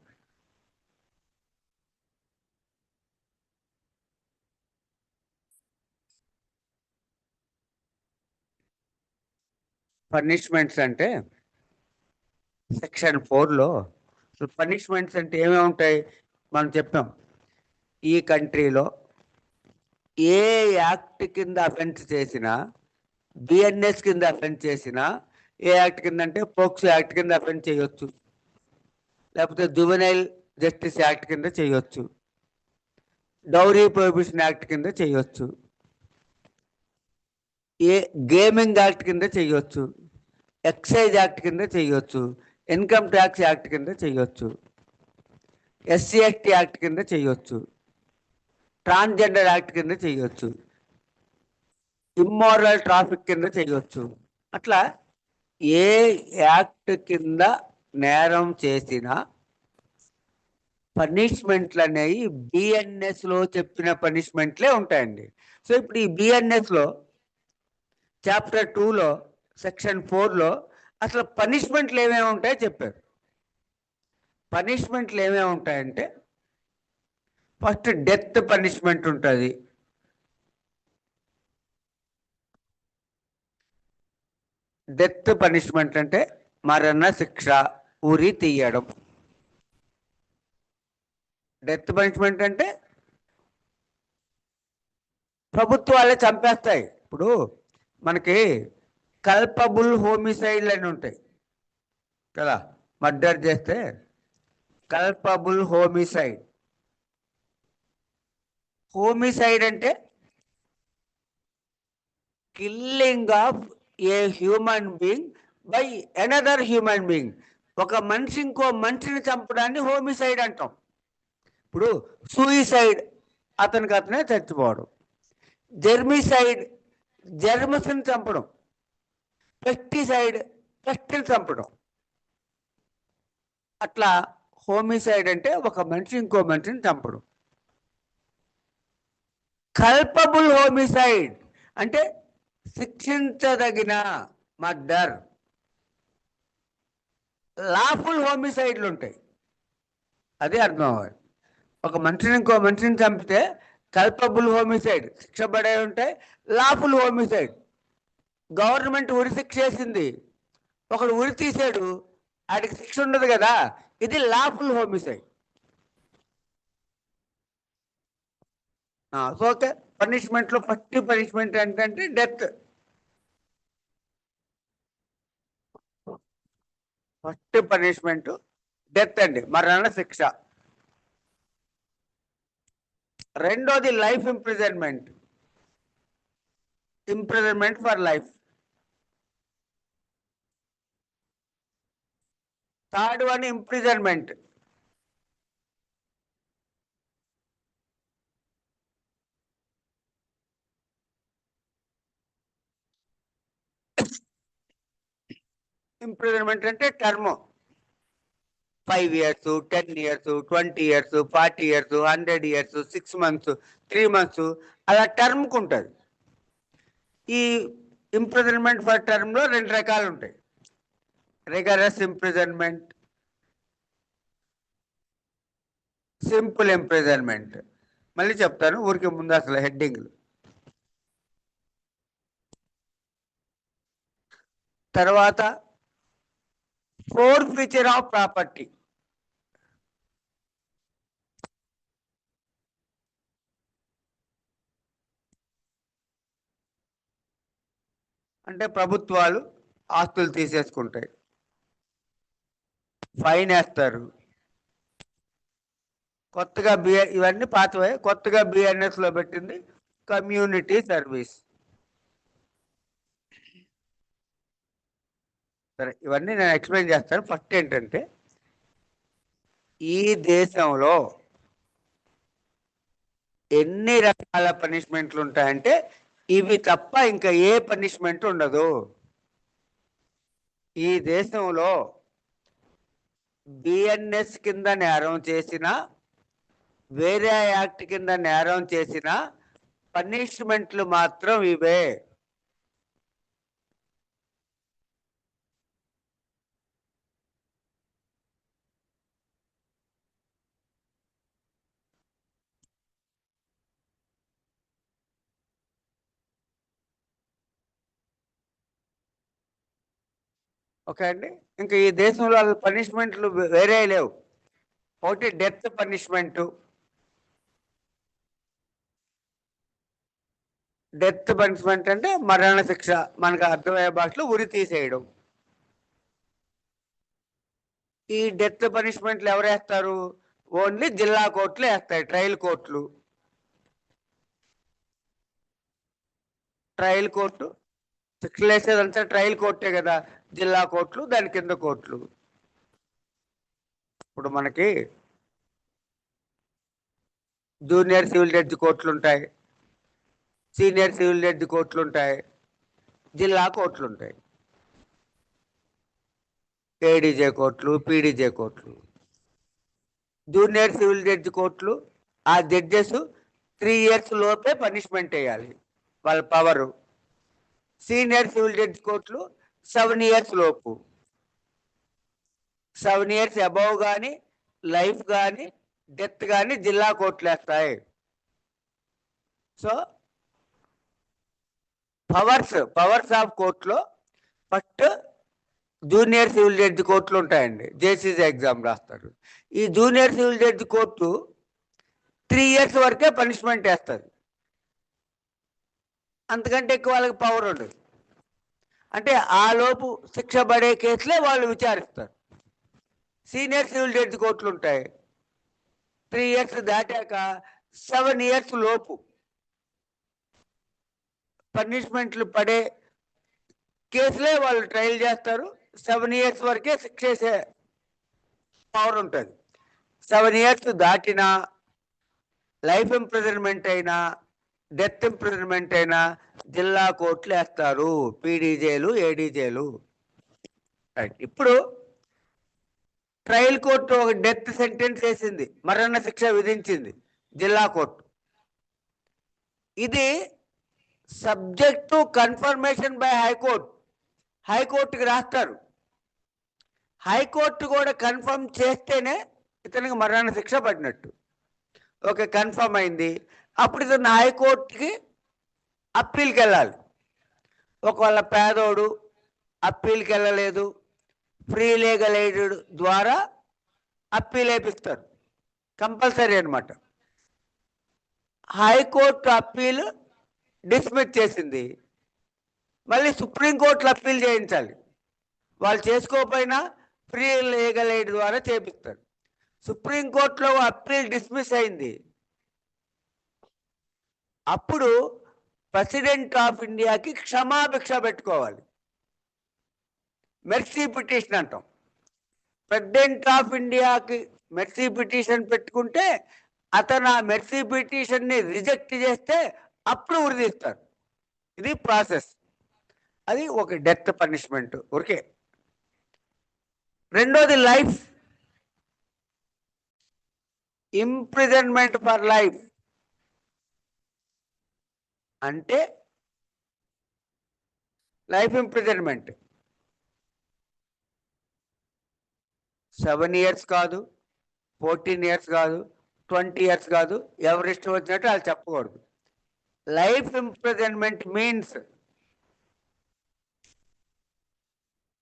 పనిష్మెంట్స్ అంటే సెక్షన్ 4లో పనిష్మెంట్స్ అంటే ఏమేమి ఉంటాయి మనం చెప్పాం. ఈ కంట్రీలో ఏ యాక్ట్ కింద అఫెన్స్ చేసినా, బిఎన్ఎస్ కింద అఫెన్స్ చేసినా ఏ యాక్ట్ కింద అంటే పోక్సో యాక్ట్ కింద అఫెండ్ చేయొచ్చు, లేకపోతే జువెనైల్ జస్టిస్ యాక్ట్ కింద చేయొచ్చు, డౌరీ ప్రొహిబిషన్ యాక్ట్ కింద చేయొచ్చు, ఏ గేమింగ్ యాక్ట్ కింద చేయొచ్చు, ఎక్సైజ్ యాక్ట్ కింద చేయొచ్చు, ఇన్కమ్ ట్యాక్స్ యాక్ట్ కింద చేయొచ్చు, SC/ST యాక్ట్ కింద చేయొచ్చు, ట్రాన్స్జెండర్ యాక్ట్ కింద చేయొచ్చు, ఇమ్మోరల్ ట్రాఫిక్ కింద చేయొచ్చు. అట్లా ఏ యాక్ట్ కింద నేరం చేసినా పనిష్మెంట్లు అనేవి BNS లో చెప్పిన పనిష్మెంట్లే ఉంటాయండి. సో ఇప్పుడు ఈ BNS లో చాప్టర్ 2లో సెక్షన్ 4లో అసలు పనిష్మెంట్లు ఏమేమి ఉంటాయో చెప్పారు. పనిష్మెంట్లు ఏమేమి ఉంటాయంటే ఫస్ట్ డెత్ పనిష్మెంట్ ఉంటుంది. డెత్ పనిష్మెంట్ అంటే మరణ శిక్ష, ఉరి తీయడం. డెత్ పనిష్మెంట్ అంటే ప్రభుత్వాలే చంపేస్తాయి. ఇప్పుడు మనకి కల్పబుల్ హోమిసైడ్లు అని ఉంటాయి కదా, మర్డర్ చేస్తే కల్పబుల్ హోమిసైడ్. హోమిసైడ్ అంటే killing of a human being by another human being. ఒక మనిషి ఇంకో మనిషిని చంపడాన్ని హోమిసైడ్ అంటాం. ఇప్పుడు సూయిసైడ్ అతనికి అతనే చచ్చిపోవడం, జెర్మిసైడ్ జెర్మ్స్ని చంపడం, పెస్టిసైడ్ పెస్ట్ని చంపడం. అట్లా హోమిసైడ్ అంటే ఒక మనిషి ఇంకో మనిషిని చంపడం. కల్పబుల్ హోమిసైడ్ అంటే శిక్షించదగిన మర్డర్. లాఫుల్ హోమిసైడ్లు ఉంటాయి, అదే అర్థం అవ్వాలి. ఒక మనిషిని ఇంకో మనిషిని చంపితే కల్పబుల్ హోమిసైడ్ శిక్ష పడే ఉంటాయి. లాఫుల్ హోమిసైడ్ గవర్నమెంట్ ఉరి శిక్ష వేసింది, ఒకడు ఉరి తీసాడు, వాడికి శిక్ష ఉండదు కదా, ఇది లాఫుల్ హోమిసైడ్. ఓకే, పనిష్మెంట్లో ఫస్ట్ పనిష్మెంట్ ఏంటంటే డెత్. ఫస్ట్ పనిష్మెంట్ డెత్ అండి, మరణ శిక్ష. రెండోది life imprisonment, imprisonment for life. Third one imprisonment. Imprisonment అంటే term, 5 years, 10 years, 20 years, 40 years, 100 years, 6 months, 3 months, అలా టర్మ్కి ఉంటుంది. ఈ ఇంప్రిజన్మెంట్ ఫర్ టర్మ్లో 2 రకాలు ఉంటాయి, రిగరస్ ఇంప్రిజన్మెంట్, సింపుల్ ఇంప్రిజన్మెంట్. మళ్ళీ చెప్తాను, ఊరికి ముందు అసలు హెడ్డింగ్లు. తర్వాత ఫోర్ఫీచర్ ఆఫ్ ప్రాపర్టీ. అంటే ప్రభుత్వాలు ఆస్తులు తీసేసుకుంటాయి, ఫైన్ వేస్తారు. కొత్తగా ఇవన్నీ పాతవే, కొత్తగా BNS లో పెట్టింది కమ్యూనిటీ సర్వీస్. సరే, ఇవన్నీ నేను ఎక్స్ప్లెయిన్ చేస్తాను. ఫస్ట్ ఏంటంటే ఈ దేశంలో ఎన్ని రకాల పనిష్మెంట్లు ఉంటాయంటే ఇవి తప్ప ఇంకా ఏ పనిష్మెంట్ ఉండదు. ఈ దేశంలో BNS కింద నేరం చేసిన, వేరే యాక్ట్ కింద నేరం చేసిన పనిష్మెంట్లు మాత్రం ఇవే. ఓకే అండి, ఇంకా ఈ దేశంలో పనిష్మెంట్లు వేరే లేవు. ఒకటి డెత్ పనిష్మెంట్. డెత్ పనిష్మెంట్ అంటే మరణ శిక్ష, మనకు అర్థమయ్యే భాషలో ఉరి తీసేయడం. ఈ డెత్ పనిష్మెంట్లు ఎవరు వేస్తారు? ఓన్లీ జిల్లా కోర్టులు వేస్తాయి, ట్రయల్ కోర్టులు. ట్రయల్ కోర్టు శిక్షలు వేసేదంతా ట్రయల్ కోర్టే కదా, జిల్లా కోర్టులు దాని కింద కోర్టులు. ఇప్పుడు మనకి జూనియర్ సివిల్ జడ్జి కోర్టులు ఉంటాయి, సీనియర్ సివిల్ జడ్జి కోర్టులు ఉంటాయి, జిల్లా కోర్టులు ఉంటాయి, ఏడీజే కోర్టులు, పీడీజే కోర్టులు. జూనియర్ సివిల్ జడ్జి కోర్టులు ఆ జడ్జెస్ 3 years లోపే పనిష్మెంట్ వేయాలి, వాళ్ళ పవరు. సీనియర్ సివిల్ జడ్జి కోర్టులు 7 years లోపు. 7 years అబౌవ్ కానీ, లైఫ్ కానీ, డెత్ కానీ జిల్లా కోర్టులు వేస్తాయి. సో పవర్స్ ఆఫ్ కోర్టులో ఫస్ట్ జూనియర్ సివిల్ జడ్జి కోర్టులు ఉంటాయండి, జేసీజీ ఎగ్జామ్ రాస్తారు. ఈ junior civil judge court 3 years వరకే పనిష్మెంట్ వేస్తుంది, అంతకంటే ఎక్కువ వాళ్ళకి పవర్ ఉండదు. అంటే ఆ లోపు శిక్ష పడే కేసులే వాళ్ళు విచారిస్తారు. సీనియర్ సివిల్ జడ్జి కోర్టులు ఉంటాయి, 3 years దాటాక 7 years లోపు పనిష్మెంట్లు పడే కేసులే వాళ్ళు ట్రయల్ చేస్తారు. 7 years వరకే శిక్ష వేసే పవర్ ఉంటుంది. 7 years దాటినా, లైఫ్ ఇంప్రిజన్మెంట్ అయినా, డెత్ ఇంప్రిజన్మెంట్ అయినా జిల్లా కోర్టులు వేస్తారు, పీడీజేలు, ఏడీజేలు. ఇప్పుడు ట్రయల్ కోర్టు ఒక డెత్ సెంటెన్స్ వేసింది, మరణ శిక్ష విధించింది జిల్లా కోర్టు. ఇది subject to confirmation by high court. హైకోర్టుకి రాస్తారు, హైకోర్టు కూడా కన్ఫర్మ్ చేస్తేనే ఇతనికి మరణ శిక్ష పడినట్టు. ఓకే, కన్ఫర్మ్ అయింది, అప్పుడు ఇతను హైకోర్టుకి అప్పీల్కి వెళ్ళాలి. ఒకవేళ పేదోడు అప్పీల్కి వెళ్ళలేదు, ఫ్రీ లీగల్ ఎయిడ్ ద్వారా అప్పీల్ వేపిస్తారు, కంపల్సరీ అనమాట. హైకోర్టు అప్పీల్ డిస్మిస్ చేసింది, మళ్ళీ సుప్రీంకోర్టులో అప్పీల్ చేయించాలి. వాళ్ళు చేసుకోకపోయినా ఫ్రీ లీగల్ ఎయిడ్ ద్వారా చేపిస్తారు. సుప్రీంకోర్టులో అప్పీల్ డిస్మిస్ అయింది, అప్పుడు ప్రెసిడెంట్ ఆఫ్ ఇండియాకి క్షమాభిక్ష పెట్టుకోవాలి, మెర్సీ పిటిషన్ అంటాం. ప్రెసిడెంట్ ఆఫ్ ఇండియాకి మెర్సీ పిటిషన్ పెట్టుకుంటే అతను ఆ మెర్సీ పిటిషన్ని రిజెక్ట్ చేస్తే అప్పుడు ఉరిదీస్తారు. ఇది ప్రాసెస్. అది ఒక డెత్ పనిష్మెంట్. ఓకే, రెండోది లైఫ్ ఇంప్రిజన్మెంట్ ఫర్ లైఫ్. అంటే లైఫ్ ఇంప్రిజన్మెంట్ 7 years కాదు, 14 years కాదు, 20 years కాదు, ఎవరి ఇష్టం వచ్చినట్టు వాళ్ళు చెప్పకూడదు. Life imprisonment means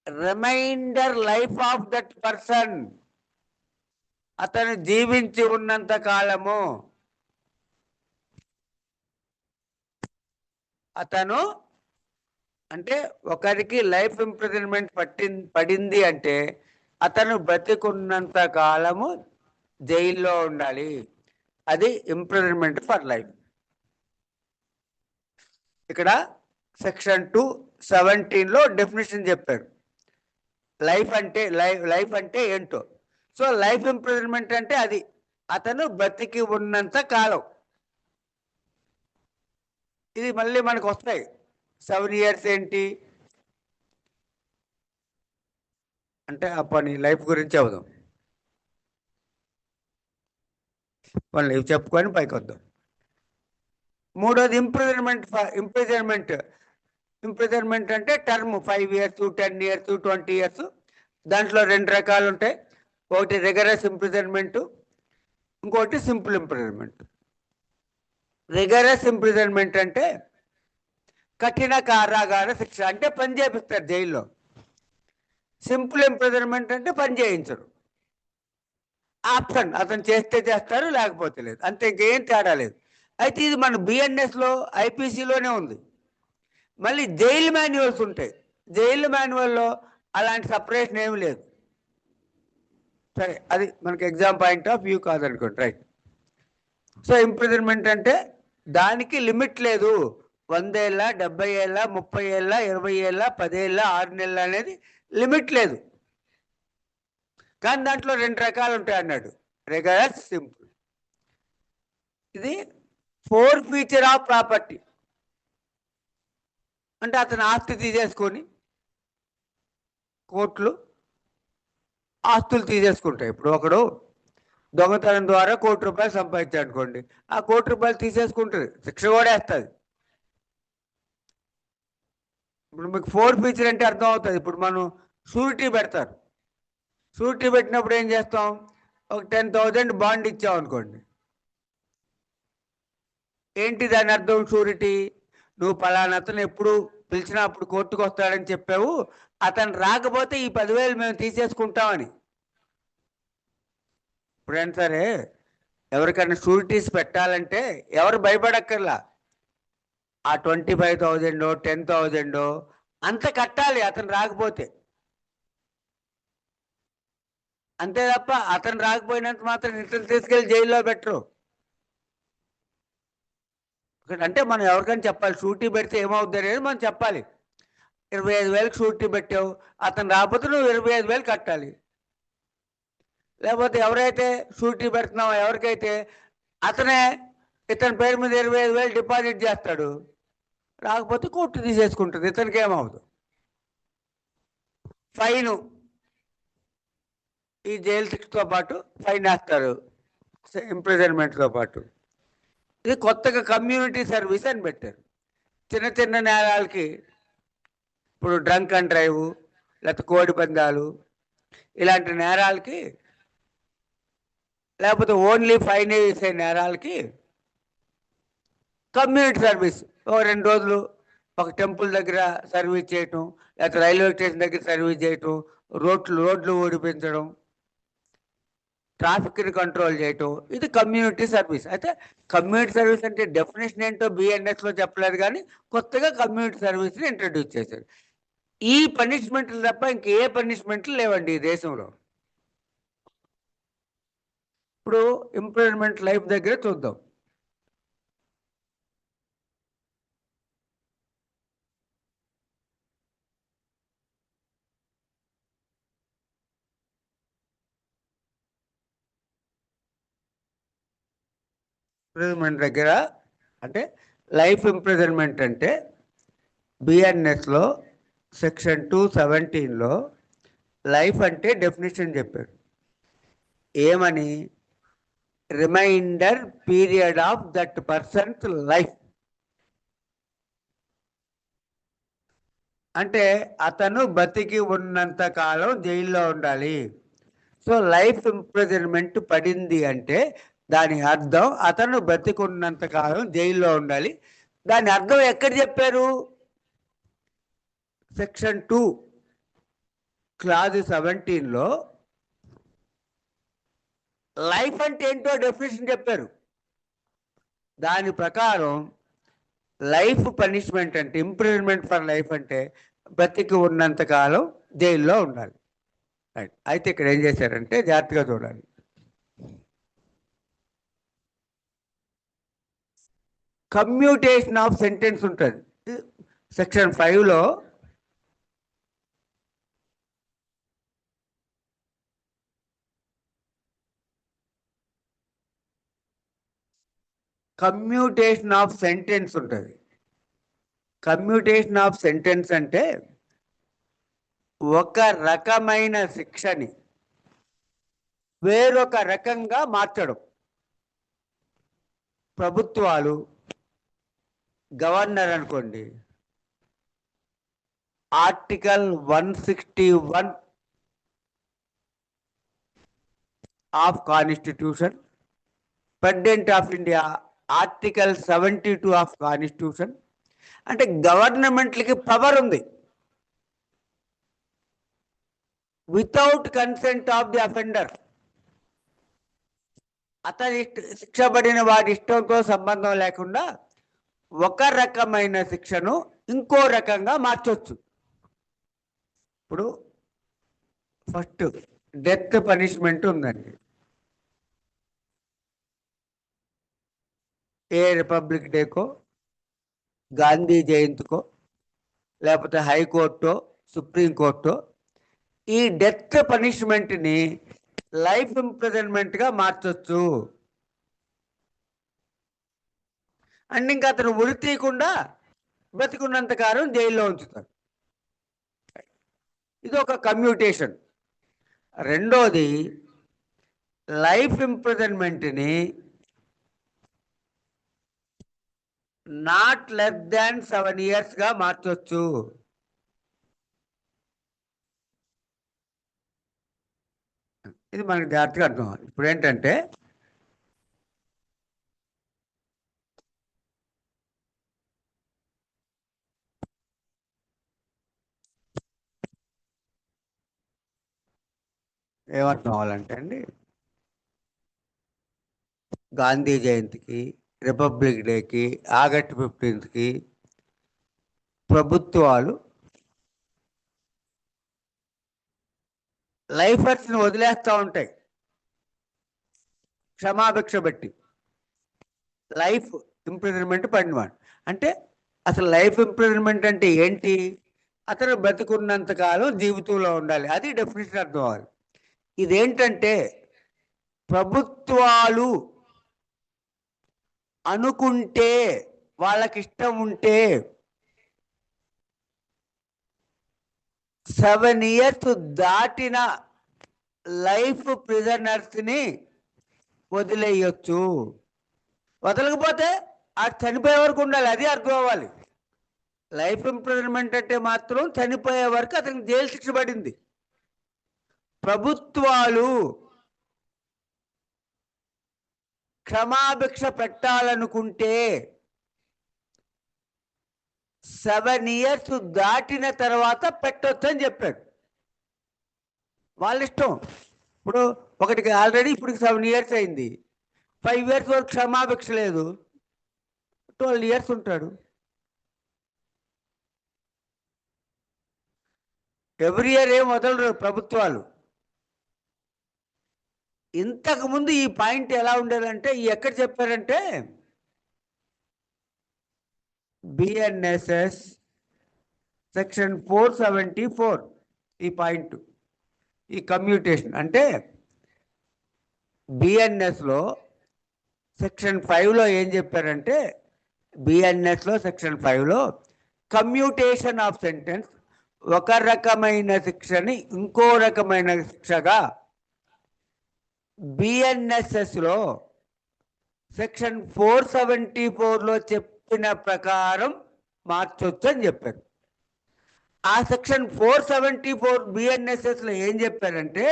remainder life of that person. అతను జీవించి ఉన్నంత కాలము అతను, అంటే ఒకరికి లైఫ్ ఇంప్రిజన్మెంట్ పడింది అంటే అతను బతికున్నంత కాలము జైల్లో ఉండాలి. అది ఇంప్రిజన్మెంట్ ఫర్ లైఫ్. ఇక్కడ సెక్షన్ 217లో డెఫినేషన్ చెప్పారు లైఫ్ అంటే ఏంటో. సో లైఫ్ ఇంప్రిజన్మెంట్ అంటే అది అతను బతికి ఉన్నంత కాలం. ఇది మళ్ళీ మనకు వస్తాయి. 7 years ఏంటి అంటే అప్పని లైఫ్ గురించి అవుదాం, మళ్ళీ చెప్పుకొని పైకి వద్దాం. మూడోది ఇంప్రిజన్మెంట్ అంటే టర్మ్ 5 years, 10 years, 20 years. దాంట్లో 2 రకాలు ఉంటాయి. ఒకటి రిగరస్ ఇంప్రిజన్మెంట్, ఇంకోటి సింపుల్ ఇంప్రిజన్మెంట్. రిగరస్ ఇంప్రిజన్మెంట్ అంటే కఠిన కారాగార శిక్ష, అంటే పని చేపిస్తారు జైల్లో. సింపుల్ ఇంప్రిజన్మెంట్ అంటే పని చేయించరు, ఆప్షన్, అతను చేస్తే చేస్తారు, లేకపోతే లేదు, అంతే, ఇంకేం తేడా లేదు. అయితే ఇది మన బిఎన్ఎస్లో, ఐపీసీలోనే ఉంది. మళ్ళీ జైలు మాన్యువల్స్ ఉంటాయి, జైలు మాన్యువల్లో అలాంటి సపరేషన్ ఏమి లేదు. సరే, అది మనకి ఎగ్జామ్ పాయింట్ ఆఫ్ వ్యూ కాదనుకోండి, రైట్. సో ఇంప్రిజన్మెంట్ అంటే దానికి లిమిట్ లేదు. 100 ఏళ్ళ, 70 ఏళ్ళ, 30 ఏళ్ళ, 20 ఏళ్ళ, 10 ఏళ్ళ, 6 నెలల అనేది లిమిట్ లేదు. కానీ దాంట్లో 2 రకాలు ఉంటాయి అన్నాడు, రిగరస్, సింపుల్. ఇది 4 ఫీచర్ ఆఫ్ ప్రాపర్టీ. అంటే అతను ఆస్తి తీసేసుకొని కోర్టులు ఆస్తులు తీసేసుకుంటాయి. ఇప్పుడు ఒకడు దొంగతనం ద్వారా ₹1 కోటి సంపాదించాడు అనుకోండి, ఆ ₹1 కోటి తీసేసుకుంటుంది, శిక్ష కూడా వేస్తుంది. ఇప్పుడు మీకు 4 ఫీచర్ అంటే అర్థం అవుతుంది. ఇప్పుడు మనం షూరిటీ పెడతారు, షూరిటీ పెట్టినప్పుడు ఏం చేస్తాం, ఒక 10,000 బాండ్ ఇచ్చాం అనుకోండి. ఏంటి దాని అర్థం? షూరిటీ, నువ్వు పలానా అతను ఎప్పుడు పిలిచినా అప్పుడు కోర్టుకు వస్తాడని చెప్పావు, అతను రాకపోతే ఈ 10,000 మేము తీసేసుకుంటామని. ఇప్పుడైనా సరే ఎవరికైనా షూరిటీస్ పెట్టాలంటే ఎవరు భయపడక్కర్లా. ఆ 25,000 10,000 అంత కట్టాలి అతను రాకపోతే. అంతే తప్ప అతను రాకపోయినంత మాత్రం ఇతను తీసుకెళ్ళి జైల్లో పెట్టరు. అంటే మనం ఎవరికైనా చెప్పాలి, షూరిటీ పెడితే ఏమవుద్ది అనేది మనం చెప్పాలి. 25,000కి షూరిటీ పెట్టావు, అతను రాకపోతే నువ్వు 25,000 కట్టాలి. లేకపోతే ఎవరైతే షూరిటీ పెడుతున్నావో ఎవరికైతే అతనే ఇతని పేరు మీద 25,000 డిపాజిట్ చేస్తాడు, రాకపోతే కోర్టు తీసేసుకుంటుంది, ఇతనికి ఏమవుతుంది? ఫైను, ఈ జైలు శిక్షతో పాటు ఫైన్ వేస్తారు ఇంప్రిజన్మెంట్తో పాటు. ఇది కొత్తగా కమ్యూనిటీ సర్వీస్ అని పెట్టారు. చిన్న చిన్న నేరాలకి, ఇప్పుడు డ్రంక్ అండ్ డ్రైవ్, లేకపోతే కోడి పందాలు, ఇలాంటి నేరాలకి, లేకపోతే ఓన్లీ ఫైన్ వేసే నేరాలకి కమ్యూనిటీ సర్వీస్. ఒక 2 రోజులు ఒక టెంపుల్ దగ్గర సర్వీస్ చేయటం, లేకపోతే రైల్వే స్టేషన్ దగ్గర సర్వీస్ చేయటం, రోడ్లు ఓడిపించడం, ట్రాఫిక్ని కంట్రోల్ చేయటం, ఇది కమ్యూనిటీ సర్వీస్. అయితే కమ్యూనిటీ సర్వీస్ అంటే డెఫినేషన్ ఏంటో బిఎన్ఎస్లో చెప్పలేదు, కానీ కొత్తగా కమ్యూనిటీ సర్వీస్ని ఇంట్రడ్యూస్ చేశారు. ఈ పనిష్మెంట్లు తప్ప ఇంకే పనిష్మెంట్లు లేవండి ఈ దేశంలో. ఇప్పుడు ఇంప్రిజన్మెంట్ లైఫ్ దగ్గర చూద్దాం. ఇంప్రిజన్మెంట్ దగ్గర అంటే లైఫ్ ఇంప్రిజన్మెంట్ అంటే బిఎన్ఎస్లో సెక్షన్ 217లో లైఫ్ అంటే డెఫినేషన్ చెప్పారు. ఏమని? Remainder period of that person's life. అంటే అతను బతికి ఉన్నంత కాలం జైల్లో ఉండాలి. సో లైఫ్ ఇంప్రిజన్మెంట్ పడింది అంటే దాని అర్థం అతను బతికున్నంత కాలం జైల్లో ఉండాలి. దాని అర్థం ఎక్కడ చెప్పారు? సెక్షన్ 2 క్లాజ్ 17లో లైఫ్ అంటే ఏంటో డెఫినేషన్ చెప్పారు. దాని ప్రకారం లైఫ్ పనిష్మెంట్ అంటే, ఇంప్రిజన్మెంట్ ఫర్ లైఫ్ అంటే బతికి ఉన్నంత కాలం జైల్లో ఉండాలి. అయితే ఇక్కడ ఏం చేశారంటే జాగ్రత్తగా చూడాలి. కమ్యూటేషన్ ఆఫ్ సెంటెన్స్ ఉంటుంది సెక్షన్ 5లో. కమ్యూటేషన్ ఆఫ్ సెంటెన్స్ ఉంటుంది. కమ్యూటేషన్ ఆఫ్ సెంటెన్స్ అంటే ఒక రకమైన శిక్షని వేరొక రకంగా మార్చడం. ప్రభుత్వాలు, గవర్నర్ అనుకోండి, article 161 of constitution, president of India article 72 of constitution. అంటే గవర్నమెంట్లకి పవర్ ఉంది. Without consent of the offender, అతని శిక్ష పడిన వాడి ఇష్టంతో సంబంధం లేకుండా ఒక రకమైన శిక్షను ఇంకో రకంగా మార్చొచ్చు. ఇప్పుడు ఫస్ట్ డెత్ పనిష్మెంట్ ఉందండి. ఏ రిపబ్లిక్ డేకో, గాంధీ జయంతికో, లేకపోతే హైకోర్టు, సుప్రీంకోర్టు ఈ డెత్ పనిష్మెంట్ని లైఫ్ ఇంప్రిజన్మెంట్గా మార్చొచ్చు. అండ్ ఇంకా అతను ఉరి తీయకుండా బతికున్నంత కాలం జైల్లో ఉంచుతారు. ఇది ఒక కమ్యూటేషన్. రెండోది, లైఫ్ ఇంప్రిజన్మెంట్ని నాట్ లెస్ దాన్ 7 yearsగా మార్చొచ్చు. ఇది మనకి జాగ్రత్తగా అర్థం అవ్వాలి. ఇప్పుడు ఏంటంటే ఏమర్థం అవ్వాలంటే అండి, గాంధీ జయంతికి, రిపబ్లిక్ డేకి, ఆగస్టు 15కి ప్రభుత్వాలు లైఫర్స్ని వదిలేస్తూ ఉంటాయి క్షమాభిక్ష బట్టి. లైఫ్ ఇంప్రిజన్మెంట్ పడినవాడు అంటే అసలు లైఫ్ ఇంప్రిజన్మెంట్ అంటే ఏంటి? అతను బతుకున్నంత కాలం జీవితంలో ఉండాలి. అది డెఫినేషన్ అర్థం అవ్వాలి. ఇదేంటంటే ప్రభుత్వాలు అనుకుంటే, వాళ్ళకి ఇష్టం ఉంటే 7 years దాటిన లైఫ్ ప్రిజనర్స్ని వదిలేయచ్చు. వదలకపోతే ఆ చనిపోయే వరకు ఉండాలి. అది అర్థం అవ్వాలి. లైఫ్ ఇంప్రిజన్మెంట్ అంటే మాత్రం చనిపోయే వరకు అతనికి జైలు శిక్ష పడింది. ప్రభుత్వాలు క్షమాభిక్ష పెట్టాలనుకుంటే 7 years దాటిన తర్వాత పెట్టొచ్చు అని చెప్పాడు. వాళ్ళ ఇష్టం. ఇప్పుడు ఒకటికి ఆల్రెడీ ఇప్పుడు 7 years అయింది. 5 years వరకు క్షమాభిక్ష లేదు, 12 years ఉంటాడు. ఎవ్రీ ఇయర్ ఏం వదలరు ప్రభుత్వాలు. ఇంతకుముందు ఈ పాయింట్ ఎలా ఉండేదంటే, ఎక్కడ చెప్పారంటే బిఎన్ఎస్ఎస్ సెక్షన్ 474 ఈ పాయింట్, ఈ కమ్యూటేషన్ అంటే బిఎన్ఎస్లో సెక్షన్ 5లో ఏం చెప్పారంటే, బిఎన్ఎస్లో సెక్షన్ 5లో కమ్యూటేషన్ ఆఫ్ సెంటెన్స్, ఒక రకమైన శిక్షని ఇంకో రకమైన శిక్షగా బిఎన్ఎస్ఎస్లో సెక్షన్ 474లో చెప్పిన ప్రకారం మార్చొచ్చు అని చెప్పారు. ఆ సెక్షన్ 474 బిఎన్ఎస్ఎస్లో ఏం చెప్పారంటే,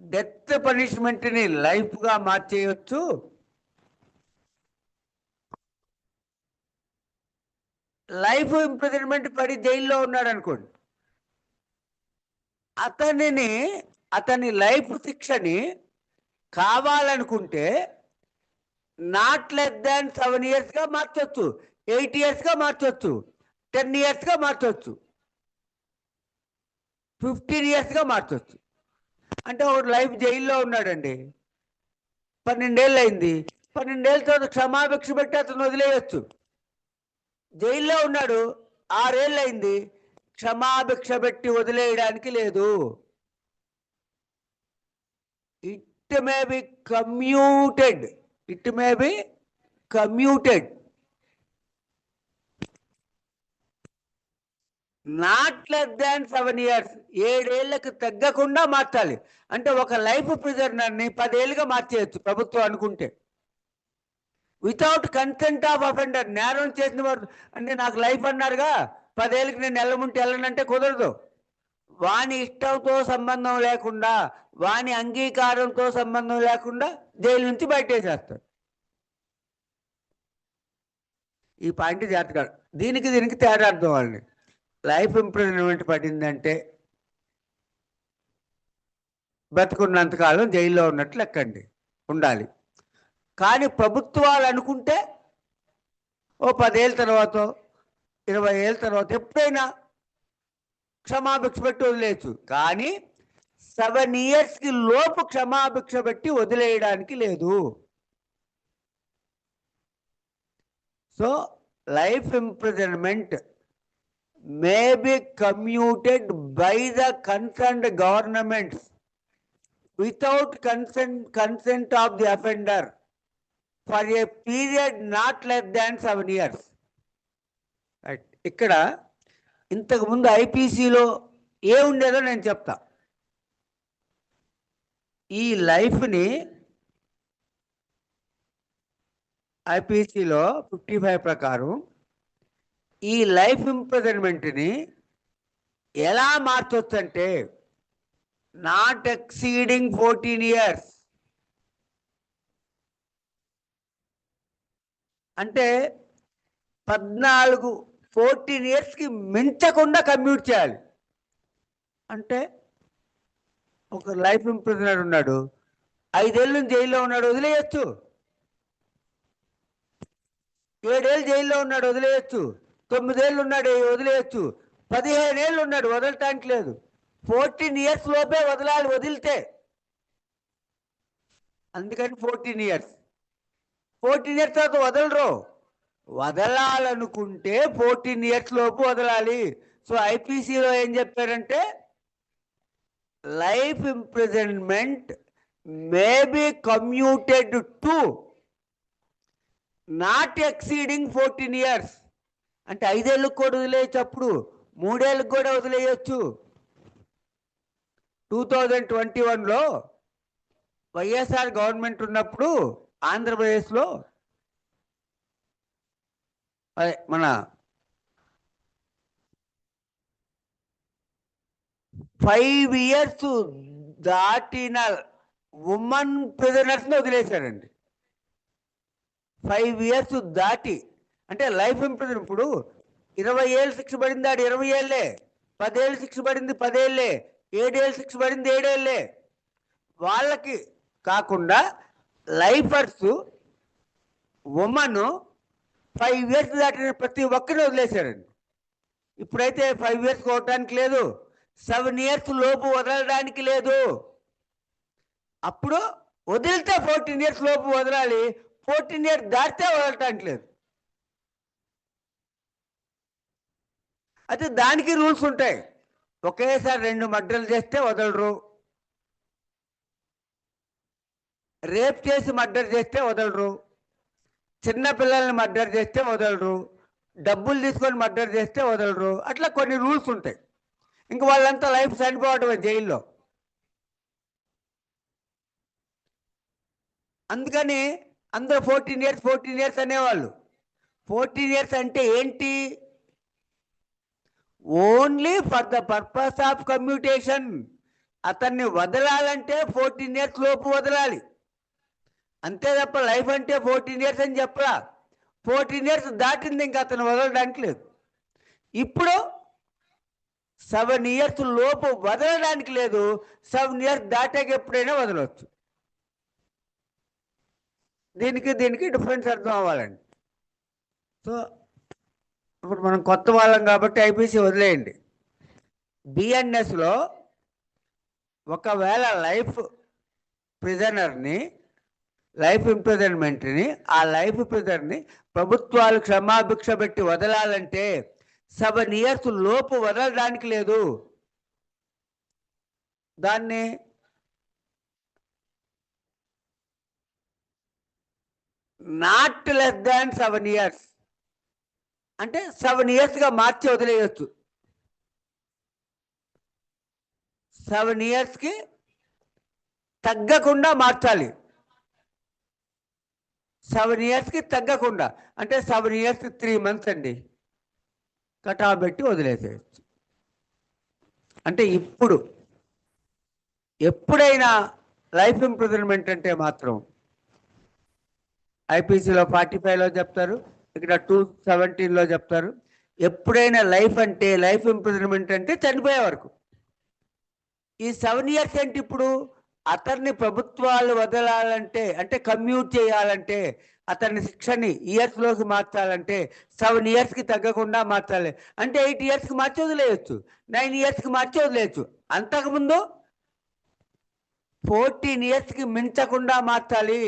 డెత్ పనిష్మెంట్ని లైఫ్గా మార్చేయచ్చు, లైఫ్ ఇంప్రిజన్మెంట్ పడి జైల్లో ఉన్నాడు అనుకోండి, అతని లైఫ్ శిక్షని కావాలనుకుంటే నాట్ లెస్ దాన్ 7 yearsగా మార్చొచ్చు, 8 yearsగా మార్చొచ్చు, 10 yearsగా మార్చొచ్చు, 15 yearsగా మార్చొచ్చు. అంటే ఒక లైఫ్ జైల్లో ఉన్నాడండి, 12 ఏళ్ళు అయింది, 12 ఏళ్ళ తర్వాత క్షమాభిక్ష పెట్టి అతను వదిలేయచ్చు. జైల్లో ఉన్నాడు, 6 ఏళ్ళు అయింది, క్షమాభిక్ష పెట్టి వదిలేయడానికి లేదు. It may be commuted, it may be commuted, not less than 7 years, 7 ఏళ్లకు తగ్గకుండా మార్చాలి. అంటే ఒక లైఫ్ ప్రిజనర్ని 10 ఏళ్ళుగా మార్చేయచ్చు ప్రభుత్వం అనుకుంటే, వితౌట్ కన్సెంట్ ఆఫ్ అఫెండర్. నేరం చేసిన వారు అంటే నాకు లైఫ్ అన్నారుగా, 10 ఏళ్ళకి నేను వెళ్ళమంటే వెళ్ళనంటే కుదరదు. వాని ఇష్టంతో సంబంధం లేకుండా, వాని అంగీకారంతో సంబంధం లేకుండా జైలు నుంచి బయటేసేస్తాడు. ఈ పాయింట్ జాగ్రత్తగా, దీనికి తేడా అర్థం వాళ్ళని. లైఫ్ ఇంప్రిజన్మెంట్ పడిందంటే బతుకున్నంతకాలం జైల్లో ఉన్నట్లు లెక్కండి, ఉండాలి. కానీ ప్రభుత్వాలు అనుకుంటే ఓ 10 ఏళ్ళ తర్వాత, 20 ఏళ్ళ తర్వాత ఎప్పుడైనా క్షమాభిక్ష పెట్టి వదిలేయచ్చు. కానీ 7 years కి లోపు క్షమాభిక్ష పెట్టి వదిలేయడానికి లేదు. So life imprisonment may be commuted by the concerned governments without consent of the offender for a period not less than 7 years. Right. ఇక్కడ ఇంతకుముందు ఐపీసీలో ఏ ఉండేదో నేను చెప్తా. ఈ లైఫ్ని ఐపీసీలో 55 ప్రకారం ఈ లైఫ్ ఇంప్రిజన్మెంట్ని ఎలా మార్చొచ్చు అంటే నాట్ ఎక్సీడింగ్ 14 years. అంటే 14 yearsకి మించకుండా కమ్యూట్ చేయాలి. అంటే ఒక లైఫ్ ఇంప్రిజనర్ ఉన్నాడు, 5 ఏళ్ళు జైల్లో ఉన్నాడు, వదిలేయచ్చు. 7 ఏళ్ళు జైల్లో ఉన్నాడు, వదిలేయచ్చు. 9 ఏళ్ళు ఉన్నాడు, వదిలేయచ్చు. 15 ఏళ్ళు ఉన్నాడు, వదలటానికి లేదు. 14 years లోపే వదలాలి, వదిలితే. అందుకని 14 years. 14 years తర్వాత వదలరు. వదలాలనుకుంటే 14 years లోపు వదలాలి. సో ఐపీసీలో ఏం చెప్పారంటే life imprisonment may be commuted to not exceeding 14 years. అంటే 5 ఏళ్ళకు కూడా వదిలేయచ్చు, అప్పుడు 3 ఏళ్ళకు కూడా వదిలేయచ్చు. 2021లో వైఎస్ఆర్ గవర్నమెంట్ ఉన్నప్పుడు ఆంధ్రప్రదేశ్లో మన 5 years దాటిన ఉమెన్ ప్రిజనర్స్ని వదిలేశారండి. 5 years దాటి అంటే లైఫ్ ఇంప్రిజన్. ఇప్పుడు 20 ఏళ్ళు శిక్ష పడింది, ఆడు 20 ఏళ్ళే. 10 ఏళ్ళు శిక్ష పడింది, 10 ఏళ్ళే. 7 ఏళ్ళు శిక్ష పడింది, 7 ఏళ్ళే. వాళ్ళకి కాకుండా లైఫర్స్ ఉమెన్ 5 years దాటిన ప్రతి ఒక్కరిని వదిలేశారండి. ఇప్పుడైతే 5 years కోవటానికి లేదు, 7 years లోపు వదలడానికి లేదు. అప్పుడు వదిలితే 14 years లోపు వదలాలి, 14 years దాటితే వదలటానికి లేదు. అయితే దానికి రూల్స్ ఉంటాయి. ఒకేసారి 2 మర్డర్లు చేస్తే వదలరు, రేప్ చేసి మర్డర్ చేస్తే వదలరు, చిన్న పిల్లల్ని మర్డర్ చేస్తే వదలరు, డబ్బులు తీసుకొని మర్డర్ చేస్తే వదలరు. అట్లా కొన్ని రూల్స్ ఉంటాయి. ఇంక వాళ్ళంతా లైఫ్ చనిపోవటమే జైల్లో. అందుకని అందరూ 14 years అనేవాళ్ళు. 14 years అంటే ఏంటి? Only for the purpose of commutation. అతన్ని వదలాలంటే 14 years లోపు వదలాలి, అంతే తప్ప లైఫ్ అంటే 14 years అని చెప్పరా. 14 years దాటింది ఇంకా అతను వదలడానికి లేదు. ఇప్పుడు 7 years లోపు వదలడానికి లేదు, 7 years దాటాక ఎప్పుడైనా వదలవచ్చు. దీనికి డిఫరెన్స్ అర్థం అవ్వాలండి. సో ఇప్పుడు మనం కొత్త వాళ్ళం కాబట్టి ఐపీసీ వదిలేయండి. బిఎన్ఎస్లో ఒకవేళ లైఫ్ ప్రిజనర్ని, లైఫ్ ఇంప్రిజన్మెంట్ని, ఆ లైఫ్ ప్రిజనర్ని ప్రభుత్వాలు క్షమాభిక్ష పెట్టి వదలాలంటే 7 years లోపు వదలడానికి లేదు. దాన్ని నాట్ లెస్ దాన్ 7 years అంటే 7 yearsగా మార్చి వదిలేయచ్చు. 7 yearsకి తగ్గకుండా మార్చాలి. 7 yearsకి తగ్గకుండా అంటే 7 yearsకి 3 months అండి కటా పెట్టి వదిలేసేయచ్చు. అంటే ఎప్పుడైనా లైఫ్ ఇంప్రిజన్మెంట్ అంటే మాత్రం ఐపీసీలో 45లో చెప్తారు, ఇక్కడ 217లో చెప్తారు. ఎప్పుడైనా లైఫ్ అంటే లైఫ్ ఇంప్రిజన్మెంట్ అంటే చనిపోయే వరకు. ఈ 7 years ఏంటి? ఇప్పుడు అతన్ని ప్రభుత్వాలు వదలాలంటే, అంటే కమ్యూట్ చేయాలంటే, అతని శిక్షని ఇయర్స్లోకి మార్చాలంటే 7 yearsకి తగ్గకుండా మార్చాలి. అంటే 8 yearsకి మార్చి వదిలేయచ్చు, 9 yearsకి మార్చి వదిలేయచ్చు. అంతకుముందు 14 ఇయర్స్కి మించకుండా మార్చాలి.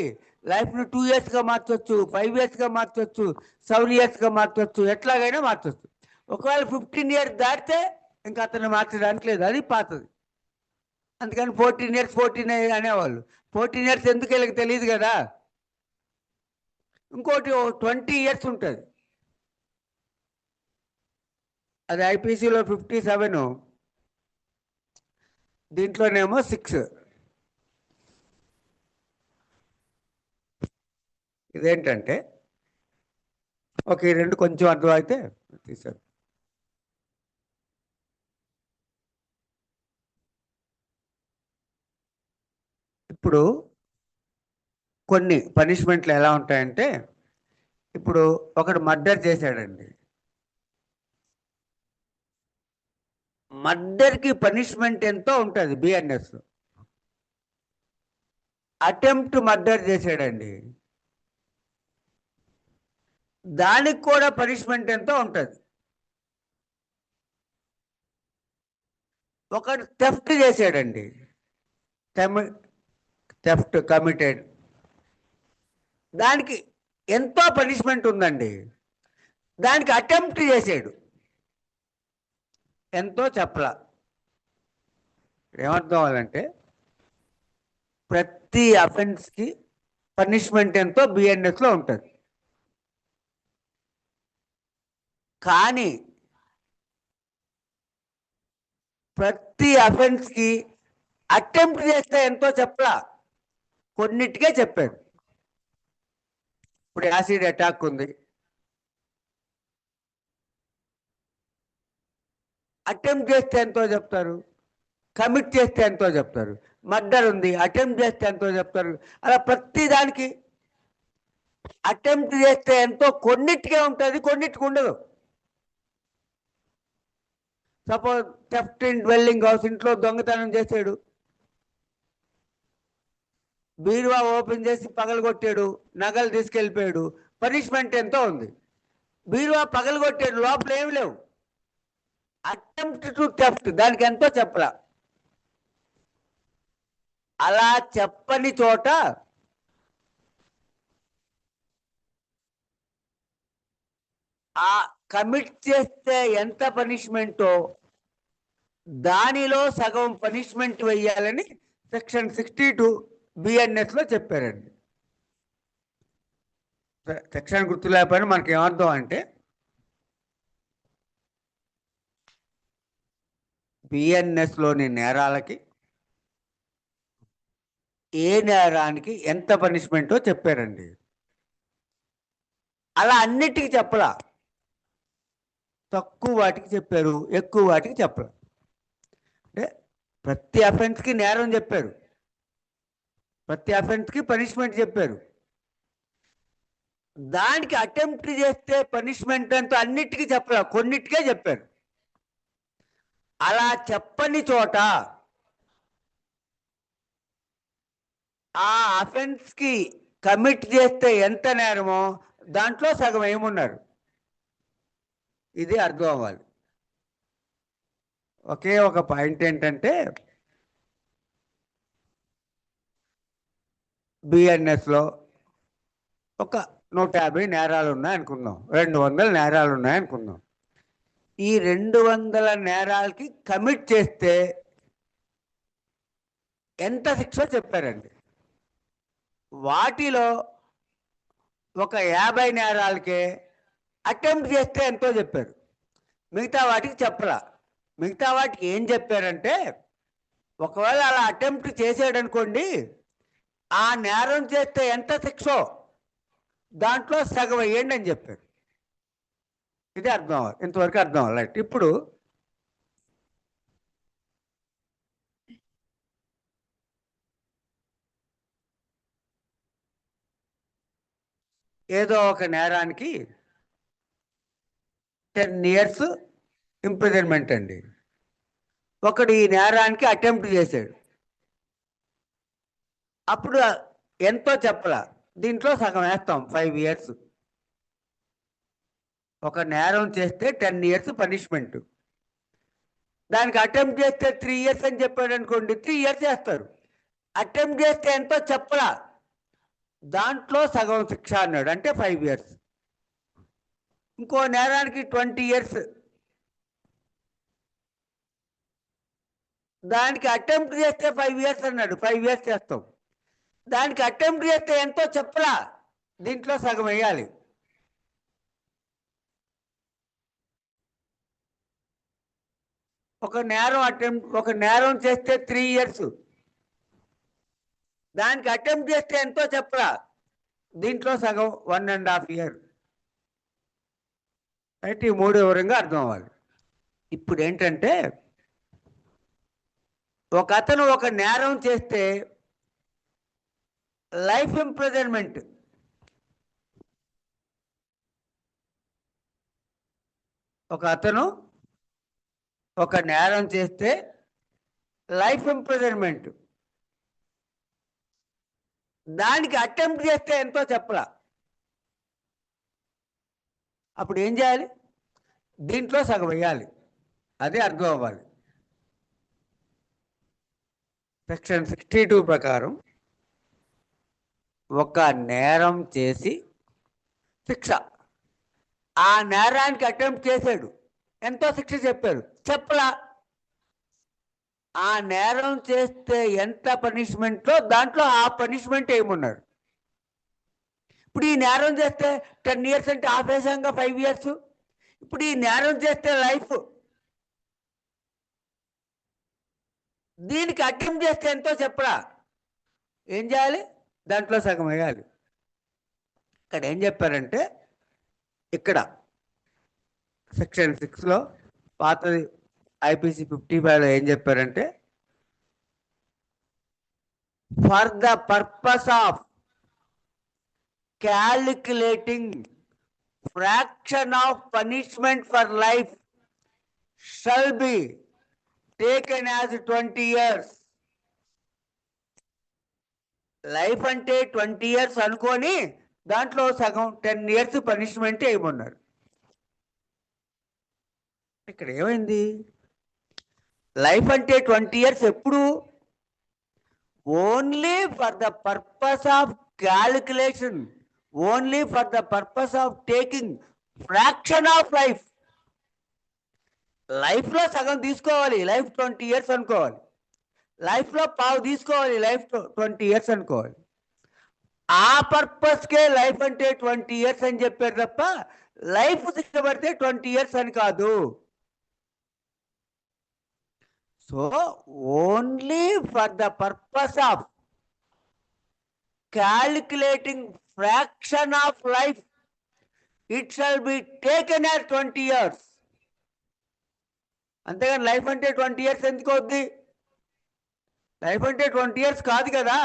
లైఫ్ను 2 ఇయర్స్గా మార్చొచ్చు, 5 ఇయర్స్గా మార్చొచ్చు, 7 ఇయర్స్గా మార్చొచ్చు, ఎట్లాగైనా మార్చొచ్చు. ఒకవేళ 15 ఇయర్స్ దాటితే ఇంకా అతను మార్చడానికి లేదు, అది పాతది. అందుకని 14 ఇయర్స్ 14 అనేవాళ్ళు. 14 ఇయర్స్ ఎందుకు వీళ్ళకి తెలియదు కదా. ఇంకోటి 20 ఇయర్స్ ఉంటుంది, అది ఐపీసీలో 57, దీంట్లోనేమో 6. ఇదేంటంటే ఓకే, ఈ రెండు కొంచెం అర్థం అయితే తీసారు. ఇప్పుడు కొన్ని పనిష్మెంట్లు ఎలా ఉంటాయంటే, ఇప్పుడు ఒకడు మర్డర్ చేశాడండి. మర్డర్కి పనిష్మెంట్ ఎంతో ఉంటుంది బిఎన్ఎస్లో. అటెంప్ట్ మర్డర్ చేశాడండి, దానికి కూడా పనిష్మెంట్ ఎంతో ఉంటుంది. ఒకడు థెఫ్ట్ చేశాడండి, థెఫ్ట్ కమిటెడ్, దానికి ఎంతో పనిష్మెంట్ ఉందండి. దానికి అటెంప్ట్ చేశాడు, ఎంతో చెప్పలా. ఏమర్థం అవ్వాలంటే ప్రతి అఫెన్స్కి పనిష్మెంట్ ఎంతో బిఎన్ఎస్లో ఉంటుంది. కానీ ప్రతి అఫెన్స్కి అటెంప్ట్ చేస్తే ఎంతో చెప్పలా, కొన్నిటికే చెప్పారు. ఇప్పుడు యాసిడ్ అటాక్ ఉంది, అటెంప్ట్ చేస్తే ఎంతో చెప్తారు, కమిట్ చేస్తే ఎంతో చెప్తారు. మర్డర్ ఉంది, అటెంప్ట్ చేస్తే ఎంతో చెప్తారు. అలా ప్రతి దానికి అటెంప్ట్ చేస్తే ఎంతో కొన్నిటికే ఉంటుంది, కొన్నిటికి ఉండదు. Suppose theft in dwelling house, ఇంట్లో దొంగతనం చేశాడు, బీరువా ఓపెన్ చేసి పగలగొట్టాడు, నగలు తీసుకెళ్ళిపోయాడు, పనిష్మెంట్ ఎంతో ఉంది. బీరువా పగలగొట్టాడు, లోపల ఏమి లేవు, అటెంప్ట్ టు థెఫ్ట్, దానికి ఎంతో చెప్పలా. అలా చెప్పని చోట ఆ కమిట్ చేస్తే ఎంత పనిష్మెంటో దానిలో సగం పనిష్మెంట్ వేయాలని సెక్షన్ 62 బిఎన్ఎస్లో చెప్పారండి. సెక్షన్ గుర్తు లేకపోయినా మనకి ఏమర్థం అంటే, బిఎన్ఎస్లోని నేరాలకి ఏ నేరానికి ఎంత పనిష్మెంటో చెప్పారండి. అలా అన్నిటికీ చెప్పలా, తక్కువ వాటికి చెప్పారు, ఎక్కువ వాటికి చెప్పలా. అంటే ప్రతి అఫెన్స్కి నేరం చెప్పారు, ప్రతి అఫెన్స్కి పనిష్మెంట్ చెప్పారు. దానికి అటెంప్ట్ చేస్తే పనిష్మెంట్ అంటూ అన్నిటికీ చెప్పరా, కొన్నిటికే చెప్పారు. అలా చెప్పని చోట ఆ అఫెన్స్కి కమిట్ చేస్తే ఎంత నేరమో దాంట్లో సగం ఏమున్నారు, ఇది అర్థం అవ్వాలి. ఒకే ఒక పాయింట్ ఏంటంటే, బిఎన్ఎస్లో ఒక 150 నేరాలు ఉన్నాయనుకుందాం, 200 నేరాలు ఉన్నాయనుకుందాం. ఈ 200 నేరాలకి కమిట్ చేస్తే ఎంత శిక్ష చెప్పారండి. వాటిలో ఒక 50 నేరాలకే అటెంప్ట్ చేస్తే ఎంతో చెప్పారు, మిగతా వాటికి చెప్పరా. మిగతా వాటికి ఏం చెప్పారంటే, ఒకవేళ అలా అటెంప్ట్ చేసాడనుకోండి, ఆ నేరం చేస్తే ఎంత శిక్షో దాంట్లో సగం వేయండి అని చెప్పారు. ఇది అర్థం అవ్వాలి, ఇంతవరకు అర్థం అవ్వాలి. ఇప్పుడు ఏదో ఒక నేరానికి 10 ఇయర్స్ ఇంప్రిజన్మెంట్ అండి. ఒకడు ఈ నేరానికి అటెంప్ట్ చేశాడు, అప్పుడు ఎంతో చెప్పలా, దీంట్లో సగం వేస్తాం, 5 ఇయర్స్. ఒక నేరం చేస్తే 10 ఇయర్స్ పనిష్మెంట్, దానికి అటెంప్ట్ చేస్తే 3 ఇయర్స్ అని చెప్పాడు అనుకోండి, 3 ఇయర్స్ వేస్తారు. అటెంప్ట్ చేస్తే ఎంతో చెప్పలా, దాంట్లో సగం శిక్ష అన్నాడు, అంటే 5 years. ఇంకో నేరానికి 20 years, దానికి అటెంప్ట్ చేస్తే 5 years అన్నాడు, 5 years చేస్తాం. దానికి అటెంప్ట్ చేస్తే ఎంతో చెప్పలా, దీంట్లో సగం వేయాలి. ఒక నేరం చేస్తే 3 years, దానికి అటెంప్ట్ చేస్తే ఎంతో చెప్పరా, దీంట్లో సగం 1.5 year. అయితే ఈ 3 వివరంగా అర్థం అవ్వాలి. ఇప్పుడు ఏంటంటే, ఒక అతను ఒక నేరం చేస్తే లైఫ్ ఇంప్రిజన్మెంట్, ఒక అతను ఒక నేరం చేస్తే లైఫ్ ఇంప్రిజన్మెంట్, దానికి అటెంప్ట్ చేస్తే ఎంతో చెప్పరా, అప్పుడు ఏం చేయాలి, దీంట్లో సగం వేయాలి. అదే అర్థం అవ్వాలి. సెక్షన్ 62 ప్రకారం ఒక నేరం చేసి శిక్ష, ఆ నేరానికి అటెంప్ట్ చేశాడు, ఎంతో శిక్ష చెప్పారు, చెప్పలా, ఆ నేరం చేస్తే ఎంత పనిష్మెంట్లో దాంట్లో ఆ పనిష్మెంట్ ఏమున్నారు. ఇప్పుడు ఈ నేరం చేస్తే 10 years అంటే ఆపేసంగా 5 years. ఇప్పుడు ఈ నేరం చేస్తే లైఫ్, దీనికి అటెంప్ట్ చేస్తే ఎంతో చెప్పరా, ఏం చేయాలి, దాంట్లో సగం వేయాలి. ఇక్కడ ఏం చెప్పారంటే, ఇక్కడ సెక్షన్ 6లో పాతది IPC 55లో ఏం చెప్పారంటే, for the purpose of calculating fraction of punishment for life shall be taken as 20 years. Life అంటే 20 years అనుకొని దాంట్లో సగం 10 years పనిష్మెంట్ ఏమన్నారు. ఇక్కడ ఏమైంది, లైఫ్ అంటే 20 years ఎప్పుడు, only for the purpose of calculation, only for the purpose of taking fraction of life. లైఫ్లో సగం తీసుకోవాలి, లైఫ్ 20 years అనుకోవాలి, లైఫ్లో పావు తీసుకోవాలి, లైఫ్ 20 years అనుకోవాలి. ఆ పర్పస్కే లైఫ్ అంటే 20 years అని చెప్పారు తప్ప లైఫ్ శిక్ష పడితే 20 years అని కాదు. So only for the purpose of calculating fraction of life it shall be taken as 20 years. అంతేగాని లైఫ్ అంటే 20 years ఎందుకు అవుద్ది, లైఫ్ అంటే 20 years కాదు కదా,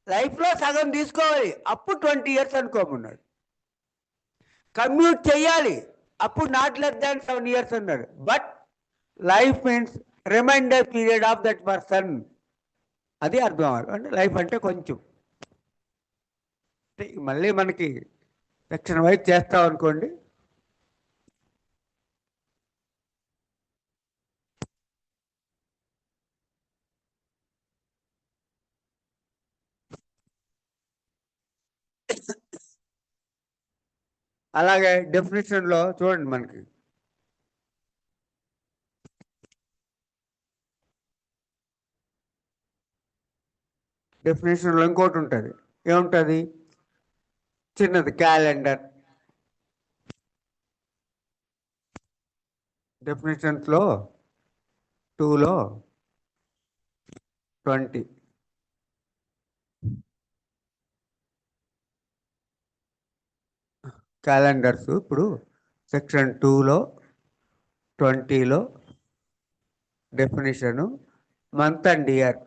లైఫ్లో సగం తీసుకోవాలి, అప్పుడు 20 years అనుకోమన్నాడు. కమ్యూట్ చేయాలి, అప్పుడు నాట్ లెస్ దాన్ 7 years అన్నాడు. But life means remainder period of that person, అది అర్థం అవ్వాలి. అంటే లైఫ్ అంటే కొంచెం, మళ్ళీ మనకి సెక్షన్ వైజ్ చేస్తాం అనుకోండి, అలాగే డెఫినేషన్లో చూడండి, మనకి డెఫినేషన్లో ఇంకోటి ఉంటుంది, ఏముంటుంది, చిన్నది క్యాలెండర్. డెఫినేషన్స్లో 2లో 20 క్యాలెండర్స్. ఇప్పుడు సెక్షన్ 2లో 20లో డెఫినేషను మంత్ అండ్ ఇయర్.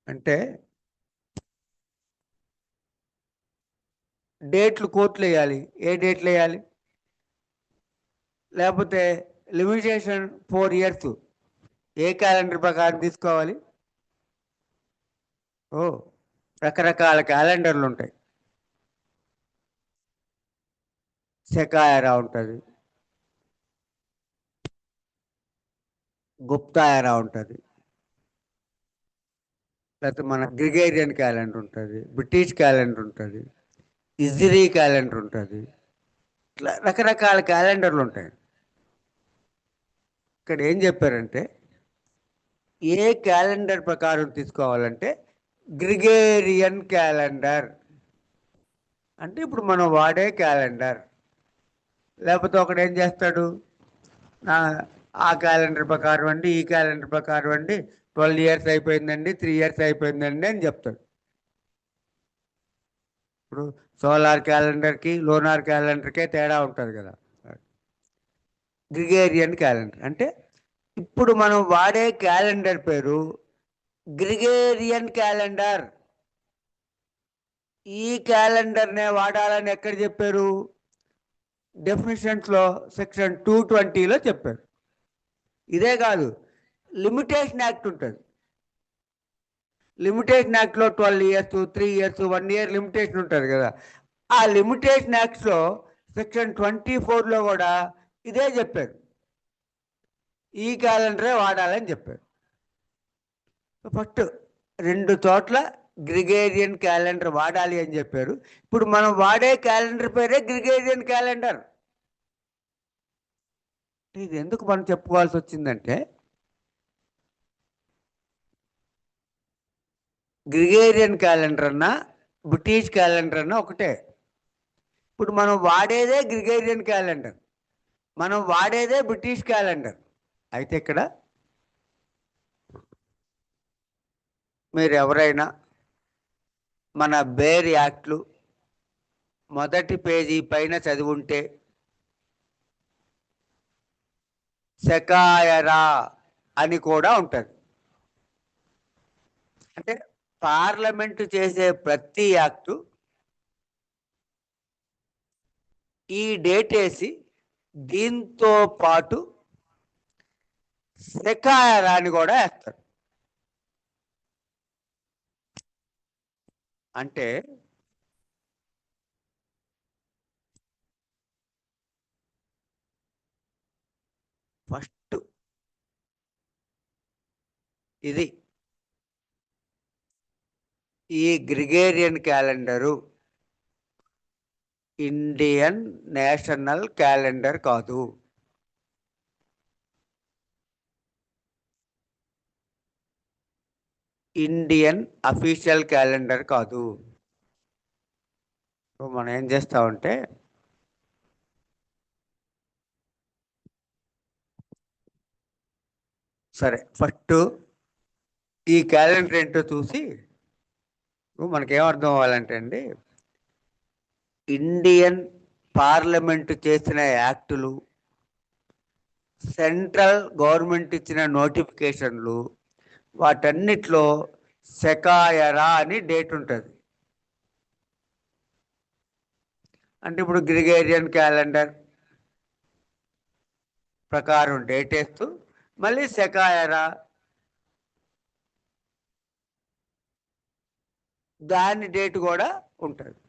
అంటే డేట్లు కోర్టులు వేయాలి, ఏ డేట్లు వేయాలి, లేకపోతే లిమిటేషన్ 4 years ఏ క్యాలెండర్ ప్రకారం తీసుకోవాలి. రకరకాల క్యాలెండర్లు ఉంటాయి, సెకాయరా ఉంటుంది, గుప్తా ఎరా ఉంటుంది, లేకపోతే మన గ్రిగేరియన్ క్యాలెండర్ ఉంటుంది, బ్రిటిష్ క్యాలెండర్ ఉంటుంది, ఇజ్రీ క్యాలెండర్ ఉంటుంది. ఇట్లా రకరకాల క్యాలెండర్లు ఉంటాయి. ఇక్కడ ఏం చెప్పారంటే ఏ క్యాలెండర్ ప్రకారం తీసుకోవాలంటే గ్రిగేరియన్ క్యాలెండర్ అంటే ఇప్పుడు మనం వాడే క్యాలెండర్. లేకపోతే ఒకడు ఏం చేస్తాడు, ఆ క్యాలెండర్ ప్రకారం అండి, ఈ క్యాలెండర్ ప్రకారం అండి 12 years అయిపోయిందండి, 3 years అయిపోయిందండి అని చెప్తాడు. ఇప్పుడు సోలార్ క్యాలెండర్కి లోనార్ క్యాలెండర్కే తేడా ఉంటుంది కదా. గ్రిగేరియన్ క్యాలెండర్ అంటే ఇప్పుడు మనం వాడే క్యాలెండర్ పేరు గ్రిగేరియన్ క్యాలెండర్. ఈ క్యాలెండర్నే వాడాలని ఎక్కడ చెప్పారు? డెఫినిషన్స్లో సెక్షన్ 220లో చెప్పారు. ఇదే కాదు, లిమిటేషన్ యాక్ట్ ఉంటుంది. లిమిటేషన్ యాక్ట్లో 12 years, 3 years, 1 year లిమిటేషన్ ఉంటుంది కదా. ఆ లిమిటేషన్ యాక్ట్స్లో సెక్షన్ 24లో కూడా ఇదే చెప్పారు, ఈ క్యాలెండరే వాడాలని చెప్పారు. ఫస్ట్ 2 చోట్ల గ్రిగేరియన్ క్యాలెండర్ వాడాలి అని చెప్పారు. ఇప్పుడు మనం వాడే క్యాలెండర్ పేరే గ్రిగేరియన్ క్యాలెండర్. ఇది ఎందుకు మనం చెప్పుకోవాల్సి వచ్చిందంటే గ్రిగేరియన్ క్యాలెండర్ అన్నా బ్రిటిష్ క్యాలెండర్ అన్నా ఒకటే. ఇప్పుడు మనం వాడేదే గ్రిగేరియన్ క్యాలెండర్, మనం వాడేదే బ్రిటిష్ క్యాలెండర్. అయితే ఇక్కడ మీరు ఎవరైనా మన బేర్ యాక్ట్లు మొదటి పేజీ పైన చదివుంటే సెకాయరా అని కూడా ఉంటుంది. అంటే పార్లమెంటు చేసే ప్రతి యాక్టు ఈ డేట్ వేసి దీంతో పాటు సెకాయరా అని కూడా వేస్తారు. అంటే ఫస్ట్ ఇది ఈ Gregorian calendar Indian national calendar కాదు. ఇండియన్ అఫీషియల్ క్యాలెండర్ కాదు. మనం ఏం చేస్తామంటే సరే ఫస్ట్ ఈ క్యాలెండర్ ఏంటో చూసి మనకేమర్థం అవ్వాలంటే అండి, ఇండియన్ పార్లమెంటు చేసిన యాక్టులు, సెంట్రల్ గవర్నమెంట్ ఇచ్చిన నోటిఫికేషన్లు, వాటన్నిటిలో సెకాయరా అని డేట్ ఉంటుంది. అంటే ఇప్పుడు గ్రిగేరియన్ క్యాలెండర్ ప్రకారం డేట్ వేస్తూ మళ్ళీ సెకాయరా దాని డేట్ కూడా ఉంటుంది.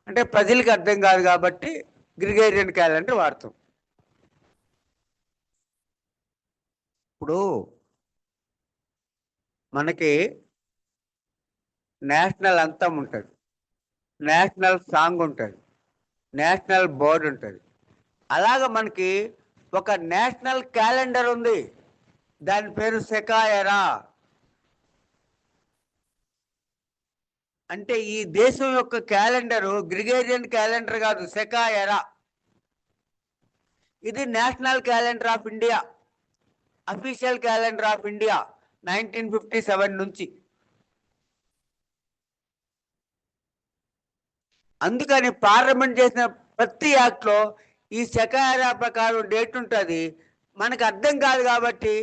అంటే ప్రజలకు అర్థం కాదు కాబట్టి గ్రిగేరియన్ క్యాలెండర్ వాడతాం. ఇప్పుడు మనకి నేషనల్ అంతం ఉంటుంది, నేషనల్ సాంగ్ ఉంటుంది, నేషనల్ బోర్డ్ ఉంటుంది. అలాగ మనకి ఒక నేషనల్ క్యాలెండర్ ఉంది, దాని పేరు సెకాయరా. అంటే ఈ దేశం యొక్క క్యాలెండరు గ్రిగేరియన్ క్యాలెండర్ కాదు, సెకాయరా. ఇది national calendar of India, official calendar of India 1957 నుంచి. అందుకని పార్లమెంట్ చేసిన ప్రతి యాక్ట్లో ఈ సెకాయరా ప్రకారం డేట్ ఉంటుంది. మనకు అర్థం కాదు కాబట్టి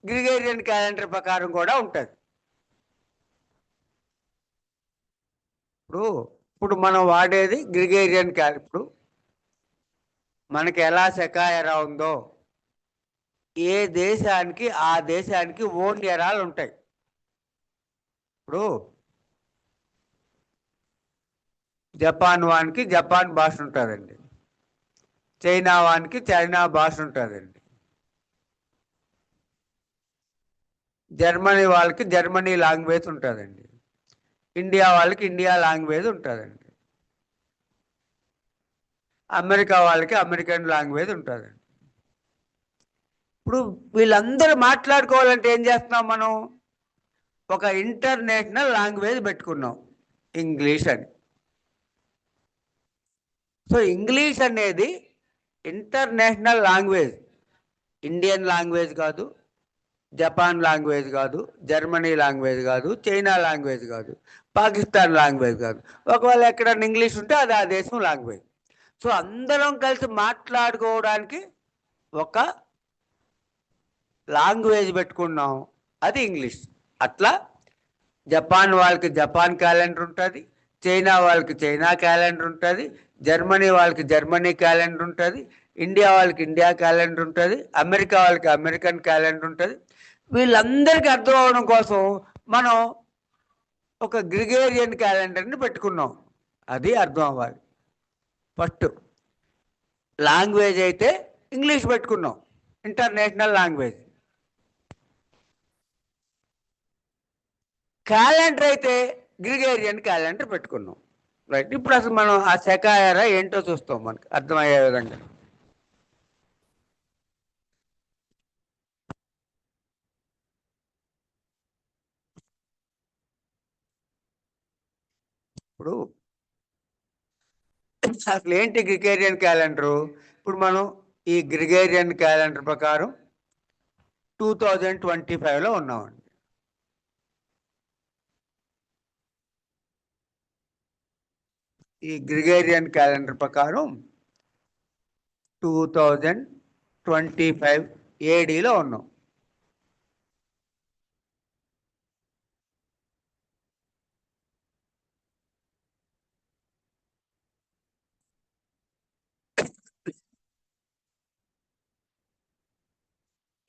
గ్రిగేరియన్ క్యాలెండర్ ప్రకారం కూడా ఉంటుంది. ఇప్పుడు మనం వాడేది గ్రిగేరియన్ క్యాలెండర్. ఇప్పుడు మనకి ఎలా సెకాయరా ఉందో ఏ దేశానికి ఆ దేశానికి ఓన్ ఎరాలు ఉంటాయి. ఇప్పుడు జపాన్ వానికి జపాన్ భాష ఉంటుందండి, చైనా వానికి చైనా భాష ఉంటుందండి. జర్మనీ వాళ్ళకి జర్మనీ లాంగ్వేజ్ ఉంటుందండి. ఇండియా వాళ్ళకి ఇండియా లాంగ్వేజ్ ఉంటుందండి. అమెరికా వాళ్ళకి అమెరికన్ లాంగ్వేజ్ ఉంటుందండి. ఇప్పుడు వీళ్ళందరూ మాట్లాడుకోవాలంటే ఏం చేస్తున్నాం మనం? ఒక ఇంటర్నేషనల్ లాంగ్వేజ్ పెట్టుకున్నాం, ఇంగ్లీష్ అని. సో ఇంగ్లీష్ అనేది ఇంటర్నేషనల్ లాంగ్వేజ్. ఇండియన్ లాంగ్వేజ్ కాదు, జపాన్ లాంగ్వేజ్ కాదు, జర్మనీ లాంగ్వేజ్ కాదు, చైనా లాంగ్వేజ్ కాదు, పాకిస్తాన్ లాంగ్వేజ్ కాదు. ఒకవేళ ఎక్కడన్నా ఇంగ్లీష్ ఉంటే అది ఆ దేశం లాంగ్వేజ్. సో అందరం కలిసి మాట్లాడుకోవడానికి ఒక లాంగ్వేజ్ పెట్టుకున్నాం, అది ఇంగ్లీష్. అట్లా జపాన్ వాళ్ళకి జపాన్ క్యాలెండర్ ఉంటుంది, చైనా వాళ్ళకి చైనా క్యాలెండర్ ఉంటుంది, జర్మనీ వాళ్ళకి జర్మనీ క్యాలెండర్ ఉంటుంది, ఇండియా వాళ్ళకి ఇండియా క్యాలెండర్ ఉంటుంది, అమెరికా వాళ్ళకి అమెరికన్ క్యాలెండర్ ఉంటుంది. వీళ్ళందరికీ అర్థం అవడం కోసం మనం ఒక గ్రిగేరియన్ క్యాలెండర్ని పెట్టుకున్నాం, అది అర్థం అవ్వాలి. ఫస్ట్ లాంగ్వేజ్ అయితే ఇంగ్లీష్ పెట్టుకున్నాం, ఇంటర్నేషనల్ లాంగ్వేజ్. క్యాలెండర్ అయితే గ్రిగేరియన్ క్యాలెండర్ పెట్టుకున్నాం, రైట్. ఇప్పుడు అసలు మనం ఆ శకాయరా ఏంటో చూస్తాం, మనకు అర్థమయ్యే విధంగా. ఇప్పుడు అసలు ఏంటి గ్రిగేరియన్ క్యాలెండరు? ఇప్పుడు మనం ఈ గ్రిగేరియన్ క్యాలెండర్ ప్రకారం 2025లో ఉన్నామండి. ఈ గ్రిగేరియన్ క్యాలెండర్ ప్రకారం 2025 ఏడీలో ఉన్నాం.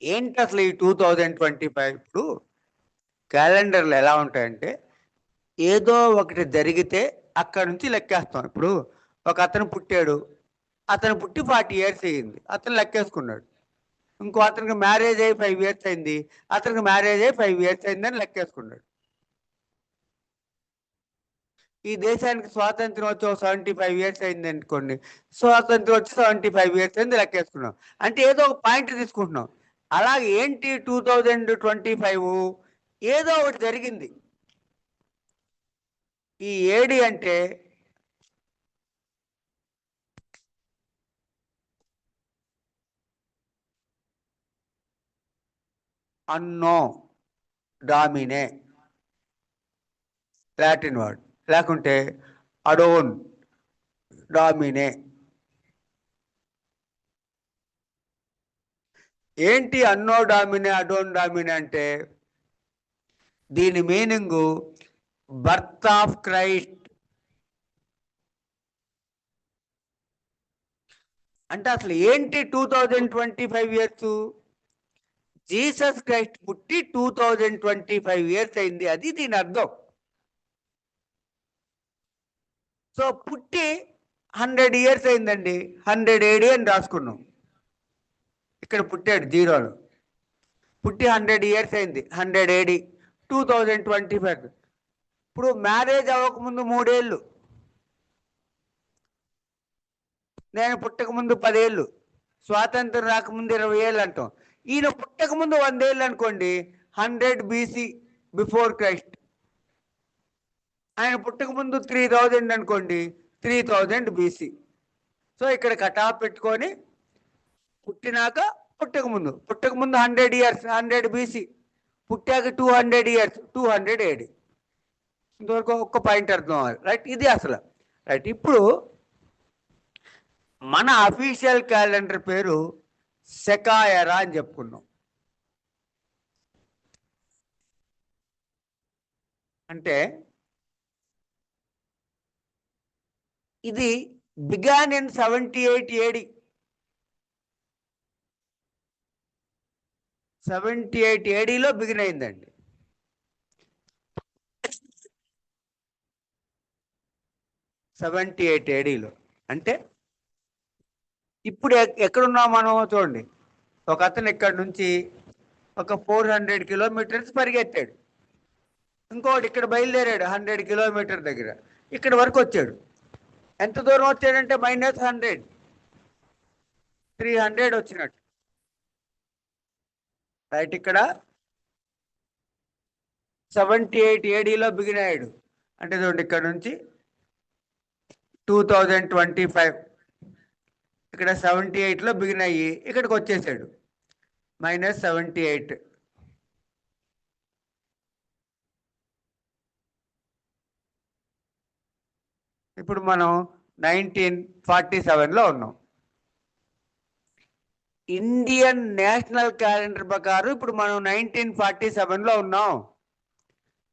ఏంటి అసలు ఈ 2025? ఇప్పుడు క్యాలెండర్లు ఎలా ఉంటాయంటే, ఏదో ఒకటి జరిగితే అక్కడ నుంచి లెక్కేస్తాం. ఇప్పుడు ఒక అతను పుట్టాడు, అతను పుట్టి 40 ఇయర్స్ అయ్యింది, అతను లెక్కేసుకున్నాడు. ఇంకో అతనికి మ్యారేజ్ అయ్యి 5 ఇయర్స్ అయింది, అతనికి మ్యారేజ్ అయ్యి 5 ఇయర్స్ అయిందని లెక్కేసుకున్నాడు. ఈ దేశానికి స్వాతంత్రం వచ్చి 75 ఇయర్స్ అయింది అనుకోండి, స్వాతంత్రం వచ్చి 75 ఇయర్స్ అయింది లెక్కేసుకున్నాం. అంటే ఏదో ఒక పాయింట్ తీసుకుంటున్నాం. అలాగే ఏంటి 2025? ఏదో ఒకటి జరిగింది. ఈ ఏడి అంటే అన్నో డామినే, లాటిన్ వర్డ్. లేకుంటే అడోన్ డామినే. ఏంటి అన్నో డామినే, అడోన్ డామినే అంటే? దీని మీనింగు బర్త్ ఆఫ్ క్రైస్ట్. అంటే అసలు ఏంటి 2025 ఇయర్స్? జీసస్ క్రైస్ట్ పుట్టి 2025 ఇయర్స్ అయింది, అది దీని అర్థం. సో పుట్టి 100 ఇయర్స్ అయిందండి, 100 AD అని రాసుకున్నాం. ఇక్కడ పుట్టాడు జీరోలో, పుట్టి 100 ఇయర్స్ అయింది, 100 AD 2025. ఇప్పుడు మ్యారేజ్ అవ్వకముందు 3 ఏళ్ళు, నేను పుట్టకముందు 10 ఏళ్ళు, స్వాతంత్రం రాకముందు 20 ఏళ్ళు అంటాం. ఈయన పుట్టకముందు 100 ఏళ్ళు అనుకోండి, 100 BC, బిఫోర్ క్రైస్ట్. ఆయన పుట్టకముందు 3000 అనుకోండి, 3000 BC. సో ఇక్కడ కటాఫ్ పెట్టుకొని పుట్టకముందు 100 ఇయర్స్, 100 BC. పుట్టాక 200 ఇయర్స్, 200 AD. ఇంతవరకు ఒక్క పాయింట్ అర్థం అవ్వాలి, రైట్. ఇది అసలు, రైట్. ఇప్పుడు మన అఫీషియల్ క్యాలెండర్ పేరు శకాయరా అని చెప్పుకున్నాం. అంటే ఇది బిగాన్ ఇన్ 78 AD. 78 ADలో బిగిన్ అయిందండి. 78 ADలో. అంటే ఇప్పుడు ఎక్కడున్నాం మనం చూడండి. ఒక అతను ఇక్కడ నుంచి ఒక 400 కిలోమీటర్స్ పరిగెత్తాడు. ఇంకోటి ఇక్కడ బయలుదేరాడు 100 కిలోమీటర్ దగ్గర, ఇక్కడ వరకు వచ్చాడు. ఎంత దూరం వచ్చాడంటే -100, 300 వచ్చినట్టు. రైట్. ఇక్కడ 78 ఏడీలో బిగిన్ అయ్యాడు. అంటే చూడండి, ఇక్కడ నుంచి 2025, ఇక్కడ 78లో బిగిన్ అయ్యి ఇక్కడికి వచ్చేసాడు, -78. ఇప్పుడు మనం 1947లో ఉన్నాం. ఇండియన్ నేషనల్ క్యాలెండర్ ప్రకారం ఇప్పుడు మనం 1947లో ఉన్నాం.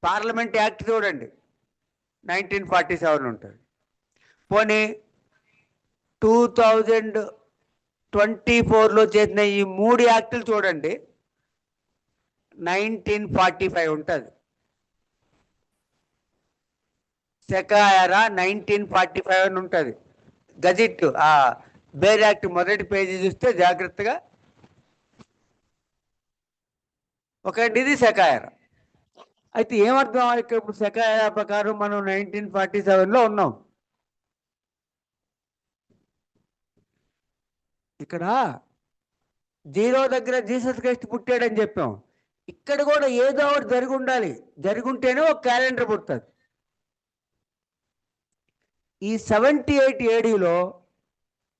పార్లమెంట్ యాక్ట్ చూడండి, 1947 ఉంటుంది. పోనీ 2024లో చేసిన ఈ 3 యాక్టులు చూడండి, 1945 ఉంటుంది. సెకాయరా 1945 అని ఉంటుంది. గజెట్ బేర్ యాక్ట్ మొదటి పేజీ చూస్తే జాగ్రత్తగా, ఇది సెకాయరా. అయితే ఏమర్థం, ఇప్పుడు సెకాయరా ప్రకారం మనం 1947లో ఉన్నాం. ఇక్కడ 0 దగ్గర జీసస్ క్రైస్ట్ పుట్టాడని చెప్పాం. ఇక్కడ కూడా ఏదో ఒకటి జరిగి ఉండాలి, జరుగుంటేనే ఒక క్యాలెండర్ పుడుతుంది. ఈ 78 ఏడీలో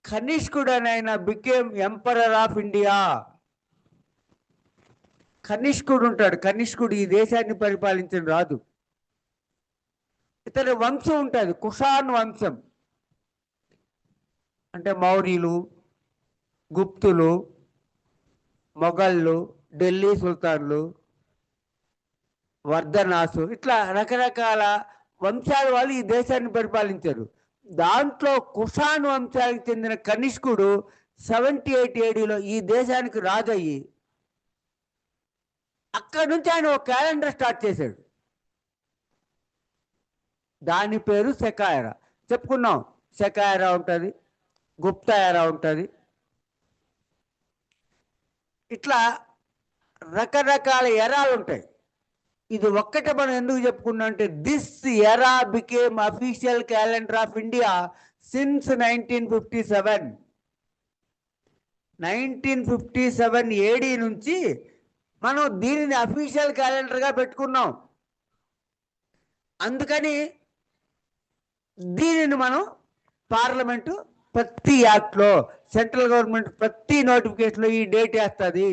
కనిష్కుడు అని ఆయన బికేమ్ ఎంపరర్ ఆఫ్ ఇండియా. కనిష్కుడు ఉంటాడు. కనిష్కుడు ఈ దేశాన్ని పరిపాలించిన రాదు. ఇతని వంశం ఉంటుంది, కుషాన్ వంశం. అంటే మౌర్యులు, గుప్తులు, మొఘళ్ళు, ఢిల్లీ సుల్తాన్లు, వర్ధనాసు, ఇట్లా రకరకాల వంశాల వాళ్ళు ఈ దేశాన్ని పరిపాలించారు. దాంట్లో కుషాన్ వంశానికి చెందిన కనిష్కుడు 78 ఏడీలో ఈ దేశానికి రాజు అయ్యి అక్కడి నుంచి ఆయన ఒక క్యాలెండర్ స్టార్ట్ చేశాడు. దాని పేరు సెకాయరా. చెప్పుకున్నాం, సెకాయరా ఉంటుంది, గుప్తా ఎరా ఉంటుంది. ఇట్లా రకరకాల ఎరాలు ఉంటాయి. ఇది ఒక్కటే మనం ఎందుకు చెప్పుకున్నాం అంటే, this era became official calendar of India since 1957. 1957 ఏడీ నుంచి మనం దీనిని అఫీషియల్ క్యాలెండర్గా పెట్టుకున్నాం. అందుకని దీనిని మనం పార్లమెంటు ప్రతి యాక్ట్లో, సెంట్రల్ గవర్నమెంట్ ప్రతి నోటిఫికేషన్లో ఈ డేట్ వేస్తుంది.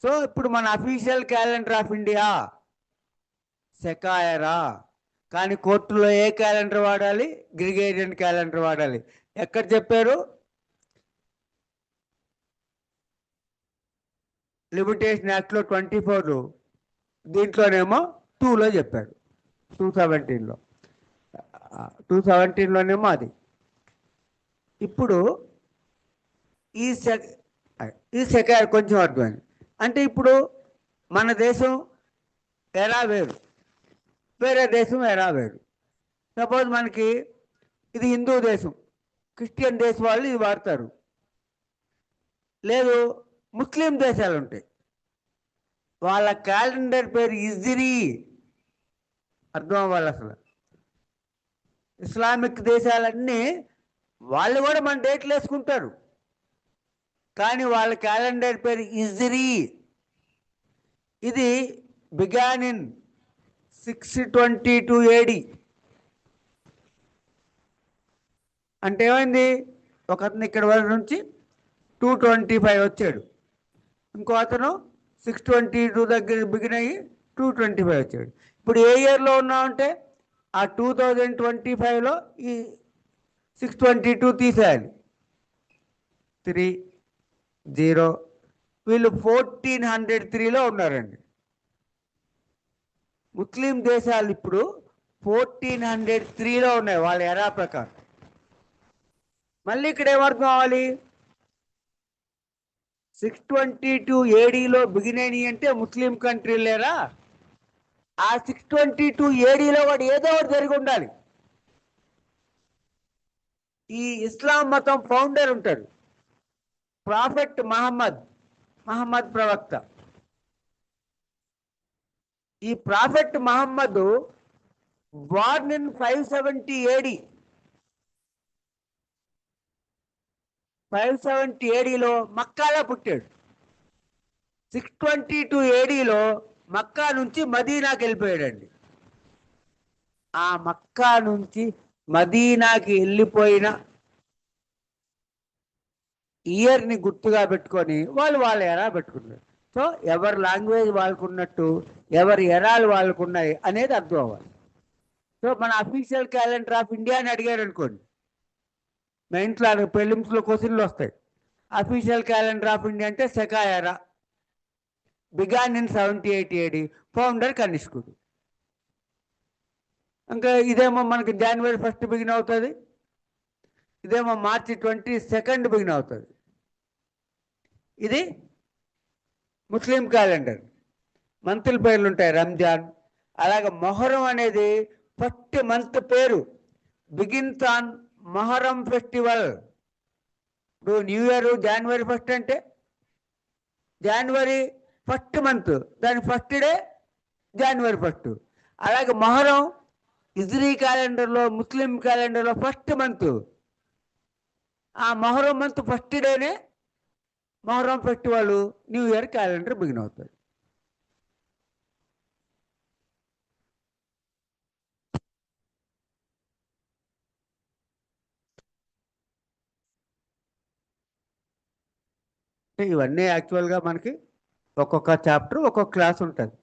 సో ఇప్పుడు మన అఫీషియల్ క్యాలెండర్ ఆఫ్ ఇండియా సెకాయరా. కానీ కోర్టులో ఏ క్యాలెండర్ వాడాలి? గ్రిగేరియన్ క్యాలెండర్ వాడాలి. ఎక్కడ చెప్పారు? లిమిటేషన్ యాక్ట్లో 24, దీంట్లోనేమో 2లో చెప్పారు, 217లో. 217లోనేమో అది. ఇప్పుడు ఈ సెకాయర్ కొంచెం అర్థమైంది. అంటే ఇప్పుడు మన దేశం ఎరా వేరు, వేరే దేశం ఎరా వేరు. సపోజ్ మనకి ఇది హిందూ దేశం, క్రిస్టియన్ దేశం వాళ్ళు ఇది వాడతారు. లేదు, ముస్లిం దేశాలు ఉంటాయి, వాళ్ళ క్యాలెండర్ పేరు ఇజ్రీ. అర్థం అవ్వాలి. అసలు ఇస్లామిక్ దేశాలన్నీ వాళ్ళు కూడా మన డేట్లు వేసుకుంటారు, కానీ వాళ్ళ క్యాలెండర్ పేరు ఇజ్రీ. ఇది బిగాన్ ఇన్ 622 AD. అంటే ఏమైంది, ఒకతను ఇక్కడ వరకు నుంచి 225 వచ్చాడు, ఇంకో అతను 622 దగ్గర బిగిన్ అయ్యి 225 వచ్చాడు. ఇప్పుడు ఏ ఇయర్లో ఉన్నామంటే ఆ 2025లో ఈ 622 తీసేయాలి. 30, వీళ్ళు 1403లో ఉన్నారండి. ముస్లిం దేశాలు ఇప్పుడు 1403లో ఉన్నాయి వాళ్ళ ఎరా ప్రకారం. మళ్ళీ ఇక్కడ ఏమర్థం అవ్వాలి, 622 ADలో బిగిన్ అయినాయి అంటే ముస్లిం కంట్రీలు లేరా, ఆ 622 ADలో వాడు ఏదో ఒకటి జరిగి ఉండాలి. ఈ ఇస్లాం మతం ఫౌండర్ ఉంటాడు, ప్రాఫెట్ మహమ్మద్. మహమ్మద్ ప్రవక్త. ఈ prophet Muhammad born in 570 AD. 570 ADలో మక్కాలో పుట్టాడు. 622 ADలో మక్కా నుంచి మదీనాకి వెళ్ళిపోయాడండి. ఆ మక్కా నుంచి మదీనాకి వెళ్ళిపోయిన ఇయర్ని గుర్తుగా పెట్టుకొని వాళ్ళ ఎరా పెట్టుకున్నారు. సో ఎవరి లాంగ్వేజ్ వాళ్ళకున్నట్టు ఎవరి ఎరాలు వాళ్ళకున్నాయి అనేది అర్థం అవ్వాలి. సో మన అఫీషియల్ క్యాలెండర్ ఆఫ్ ఇండియా అని అడిగారు అనుకోండి, మెయిన్స్లో ప్రిలిమ్స్లో క్వశ్చన్లు వస్తాయి. అఫీషియల్ క్యాలెండర్ ఆఫ్ ఇండియా అంటే సెకా ఎరా, బిగాన్ ఇన్ 78 AD, ఫౌండర్ కనిష్కుడు. ఇంకా ఇదేమో మనకి January 1 బిగిన్ అవుతుంది, ఇదేమో March 22 బిగిన్ అవుతుంది. ఇది ముస్లిం క్యాలెండర్, మంత్ల పేర్లు ఉంటాయి, రంజాన్. అలాగే మొహరం అనేది ఫస్ట్ మంత్ పేరు, బిగిన్స్ ఆన్ మొహరం ఫెస్టివల్. ఇప్పుడు న్యూ ఇయర్ January 1 అంటే January 1st మంత్, దాని ఫస్ట్ డే January 1. అలాగే మొహరం హిజ్రీ క్యాలెండర్లో, ముస్లిం క్యాలెండర్లో ఫస్ట్ మంత్. ఆ మొహరం మంత్ ఫస్ట్ డేనే Muharram festival, new year calendar begin అవుతుంది. ఇవన్నీ యాక్చువల్గా మనకి ఒక్కొక్క చాప్టర్ ఒక్కొక్క క్లాస్ ఉంటుంది.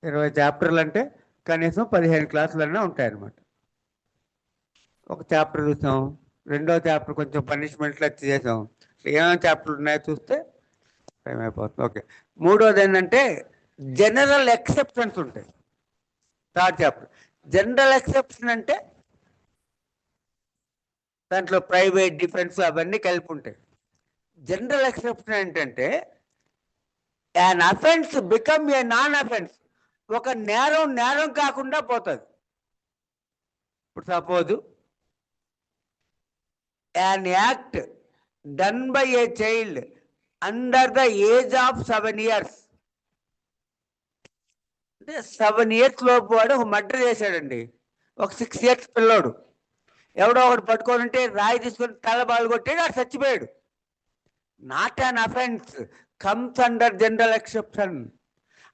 20 చాప్టర్లు అంటే కనీసం 15 క్లాసులన్నా ఉంటాయన్నమాట. ఒక చాప్టర్ చూసాం, రెండో చాప్టర్ కొంచెం పనిష్మెంట్లు వచ్చి చేసాం, ఏమేమి చాప్టర్లు ఉన్నాయో చూస్తే టైం అయిపోతుంది. ఓకే, మూడోది ఏంటంటే జనరల్ ఎక్సెప్షన్స్ ఉంటాయి. థర్డ్ చాప్టర్ జనరల్ ఎక్సెప్షన్ అంటే దాంట్లో ప్రైవేట్, డిఫెన్స్ అవన్నీ కలిపి ఉంటాయి. జనరల్ ఎక్సెప్షన్ ఏంటంటే an offense become a non offence, ఒక నేరం కాకుండా పోతుంది. ఇప్పుడు suppose an act done by a child under the age of 7 years, అంటే 7 years లోపు వాడు ఒక మర్డర్ చేశాడండి. ఒక 6 years పిల్లోడు ఎవడో ఒకటి పట్టుకొని ఉంటే రాయి తీసుకొని తల బాలు కొట్టాడు, వాడు చచ్చిపోయాడు. Not an offence, comes under general exception.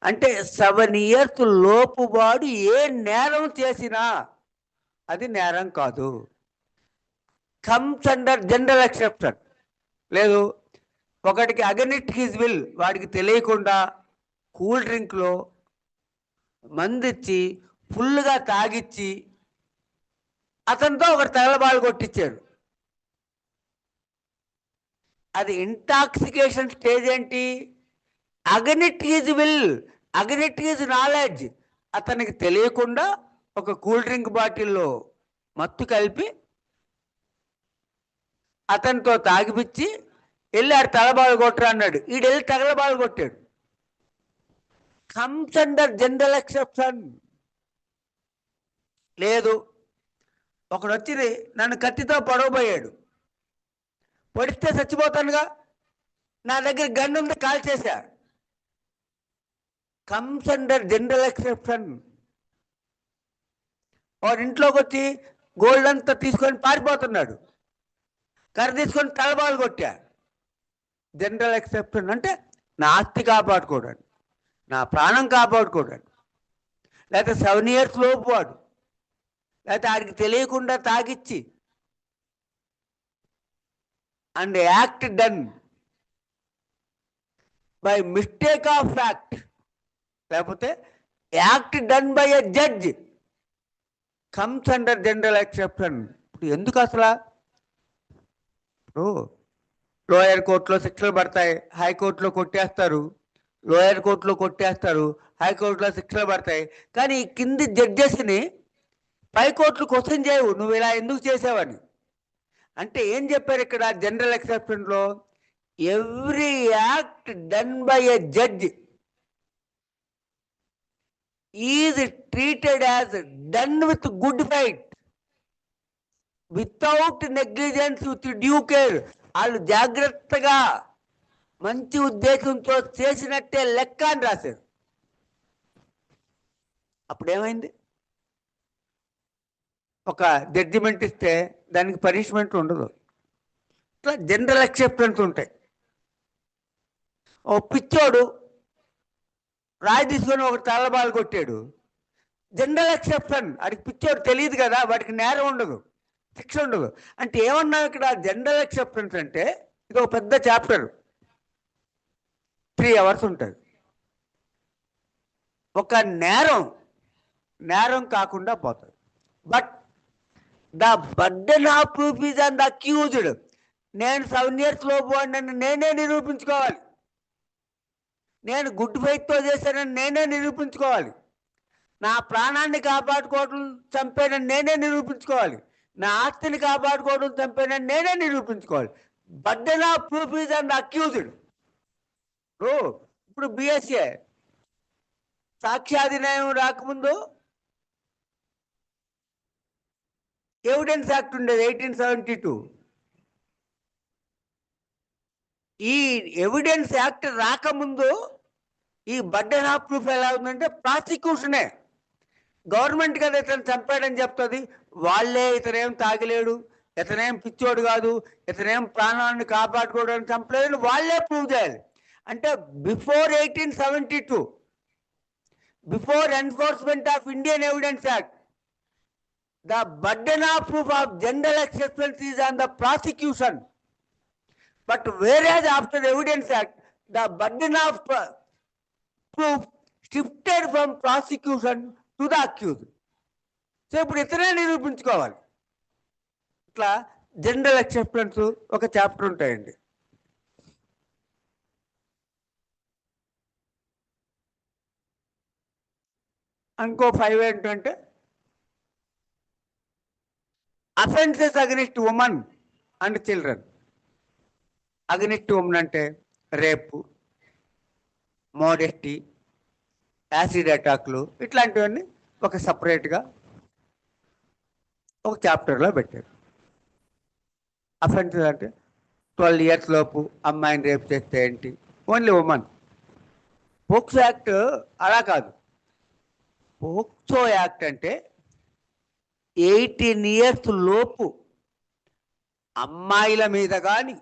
అంటే 7 years లోపు వాడు ఏ నేరం చేసినా అది నేరం కాదు, కమ్స్ అండర్ జనరల్ ఎక్సెప్షన్. లేదు, ఒకటికి అగెనిస్ట్ హిజ్ విల్, వాడికి తెలియకుండా కూల్ డ్రింక్లో మందిచ్చి ఫుల్గా తాగిచ్చి అతనితో ఒకటి తగలబాలు కొట్టించాడు. అది ఇంటాక్సికేషన్ స్టేజ్ ఏంటి? Against his will, against his knowledge. అతనికి తెలియకుండా ఒక కూల్ డ్రింక్ బాటిల్లో మత్తు కలిపి అతనితో తాగిపిచ్చి వెళ్ళి ఆడు తలబాలు కొట్టరు అన్నాడు, ఈడు వెళ్ళి తగలబాలు కొట్టాడు. Comes under general exception. లేదు, ఒకడు వచ్చి నన్ను కత్తితో పొడవబోయాడు, పొడిస్తే చచ్చిపోతానుగా, నా దగ్గర గన్ ఉంది కాల్ చేశా, కమ్స్ అండర్ జనరల్ ఎక్సెప్షన్. వాడు ఇంట్లోకి వచ్చి గోల్డ్ అంతా తీసుకొని పారిపోతున్నాడు, కర్ర తీసుకొని తలబాలు కొట్టా, జనరల్ ఎక్సెప్షన్. అంటే నా ఆస్తి కాపాడుకోవడానికి, నా ప్రాణం కాపాడుకోవడానికి. లేకపోతే 7 years లోపు వాడు, లేకపోతే ఆడికి తెలియకుండా తాగిచ్చి, and act done by mistake of fact, లేకపోతే act done by a judge, comes under general exception. ఇప్పుడు ఎందుకు అసలు? ఇప్పుడు లోయర్ కోర్టులో శిక్షలు పడతాయి, హైకోర్టులో కొట్టేస్తారు, లోయర్ కోర్టులో కొట్టేస్తారు, హైకోర్టులో శిక్షలు పడతాయి. కానీ కింది జడ్జెస్ని పై కోర్టులు క్వశ్చన్ చేయవు, నువ్వు ఇలా ఎందుకు చేసావని. అంటే ఏం చెప్పారు ఇక్కడ జనరల్ ఎక్సెప్షన్లో? Every act done by a judge is treated as done with good faith, without negligence, with due care. వాళ్ళు జాగ్రత్తగా మంచి ఉద్దేశంతో చేసినట్టే లెక్క అని రాశారు. అప్పుడేమైంది? ఒక జడ్జిమెంట్ ఇస్తే దానికి పనిష్మెంట్ ఉండదు. ఇట్లా జనరల్ ఎక్సెప్టెన్స్ ఉంటాయి. ఓ పిచ్చోడు రాయి తీసుకొని ఒక తలబాలు కొట్టాడు, జనరల్ ఎక్సెప్షన్. వాడికి పిచ్చోడు తెలియదు కదా, వాడికి నేరం ఉండదు, శిక్ష ఉండదు. అంటే ఏమన్నా ఇక్కడ జనరల్ ఎక్సెప్టెన్స్ అంటే ఇది ఒక పెద్ద చాప్టర్, 3 hours ఉంటుంది. ఒక నేరం కాకుండా పోతుంది. But the burden of proof is on the accused. నేను 7 years లోపు వాడిని నేనే నిరూపించుకోవాలి. నేను గుడ్ ఫెయిత్తో చేశానని నేనే నిరూపించుకోవాలి. నా ప్రాణాన్ని కాపాడుకోవడం చంపానని నేనే నిరూపించుకోవాలి. నా ఆస్తిని కాపాడుకోవడం చంపానని నేనే నిరూపించుకోవాలి. Burden of proof is on the accused. ఇప్పుడు బిఎస్ఏ సాక్ష్యాధిన్యాయం రాకముందు ఎవిడెన్స్ యాక్ట్ ఉండేది 1872. ఈ ఎవిడెన్స్ యాక్ట్ రాకముందు ఈ బర్డెన్ ఆఫ్ ప్రూఫ్ ఎలా ఉందంటే ప్రాసిక్యూషనే. గవర్నమెంట్ కదా ఇతను చంపాడని చెప్తుంది, వాళ్ళే ఇతనేం తాగలేడు, ఇతనేం పిచ్చోడు కాదు, ఇతనేం ప్రాణాన్ని కాపాడుకోవడానికి చంపలేదని వాళ్ళే ప్రూవ్ చేయాలి. అంటే before 1872, before enforcement of Indian evidence act, the burden of proof of general acceptance is on the prosecution. But whereas after the Evidence Act, the burden of proof shifted from prosecution to the accused. So ఇప్పుడు ఇతనే నిరూపించుకోవాలి. ఇట్లా general acceptance ఒక chapter ఉంటాయండి. ఇంకో 5 ఏంటంటే offences against women and children. Against women అంటే రేపు, modesty, acid అటాక్లు, ఇట్లాంటివన్నీ ఒక సపరేట్గా ఒక చాప్టర్లో పెట్టారు. అఫెన్సెస్ అంటే 12 years లోపు అమ్మాయిని రేపు చేస్తే ఏంటి, ఓన్లీ ఉమెన్. పోక్సో యాక్ట్ అలా కాదు. పోక్సో యాక్ట్ అంటే 18 years లోపు అమ్మాయిల మీద కానీ,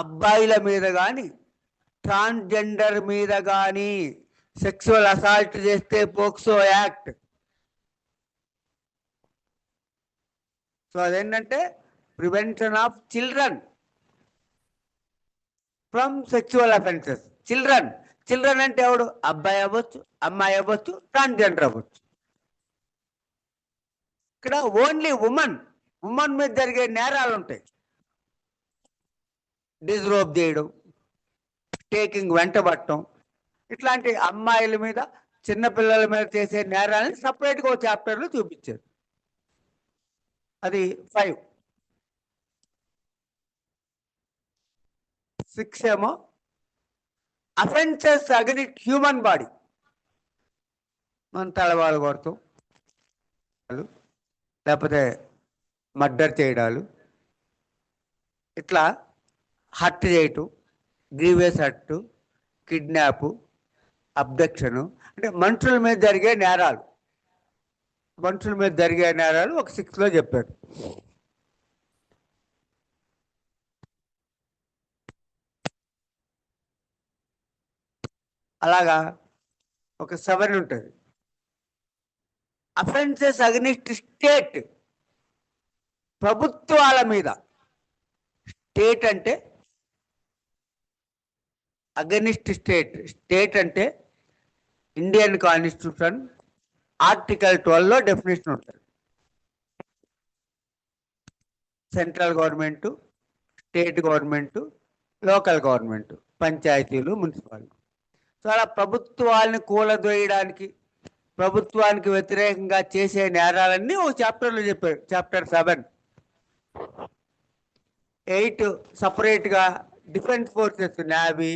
అబ్బాయిల మీద కానీ, ట్రాన్స్జెండర్ మీద కానీ సెక్సువల్ అసాల్ట్ చేస్తే పోక్సో యాక్ట్. సో అదేంటంటే prevention of children from sexual offences. Children అంటే ఎవడు? అబ్బాయి అవ్వచ్చు, అమ్మాయి అవ్వచ్చు, ట్రాన్స్జెండర్ అవ్వచ్చు. ఇక్కడ ఓన్లీ ఉమెన్ మీద జరిగే నేరాలు ఉంటాయి. డిస్రోబ్ చేయడం, టేకింగ్, వెంటబట్టడం, ఇట్లాంటి అమ్మాయిల మీద, చిన్నపిల్లల మీద చేసే నేరాలని సపరేట్గా ఒక చాప్టర్లో చూపించారు. అది 5. 6 ఏమో అఫెన్సెస్ అగెనిస్ట్ హ్యూమన్ బాడీ. మన తలవాళ్ళు కొడతాం, లేకపోతే మర్డర్ చేయడాలు, ఇట్లా హర్ట్ చేయటం, గ్రీవియస్ హర్ట్, కిడ్నాప్, అబ్డక్షను, అంటే మనుషుల మీద జరిగే నేరాలు. ఒక 6లో చెప్పారు. అలాగా ఒక 7 ఉంటుంది. అఫెన్సెస్ అగెనిస్ట్ స్టేట్, ప్రభుత్వాల మీద. స్టేట్ అంటే అగెనిస్ట్ స్టేట్ అంటే ఇండియన్ కాన్స్టిట్యూషన్ ఆర్టికల్ 12లో డెఫినేషన్ ఉంటుంది. Central government, state government, local government, పంచాయతీలు, మున్సిపాలిటీ. సో అలా ప్రభుత్వాలను కూలదోయడానికి, ప్రభుత్వానికి వ్యతిరేకంగా చేసే నేరాలన్నీ ఒక చాప్టర్లో చెప్పారు. చాప్టర్ 7. 8 సపరేట్గా defence forces, navy,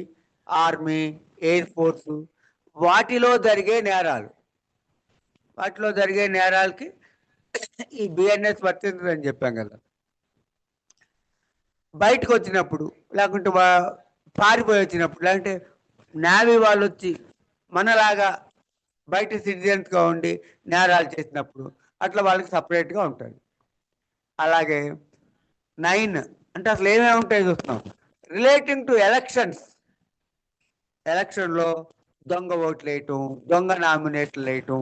army, air force, వాటిలో జరిగే నేరాలకి ఈ బిఎన్ఎస్ వర్తించదని చెప్పాం కదా. బయటకు వచ్చినప్పుడు, లేకుంటే పారిపోయి వచ్చినప్పుడు, లేదంటే నేవీ వాళ్ళు వచ్చి మనలాగా బయట సిటిజన్స్గా ఉండి నేరాలు చేసినప్పుడు అట్లా వాళ్ళకి సపరేట్గా ఉంటుంది. అలాగే 9 అంటే అసలు ఏమేమి ఉంటాయి చూస్తున్నాం. రిలేటింగ్ టు ఎలక్షన్స్, ఎలక్షన్లో దొంగ ఓట్లు వేయటం, దొంగ నామినేట్లు వేయటం,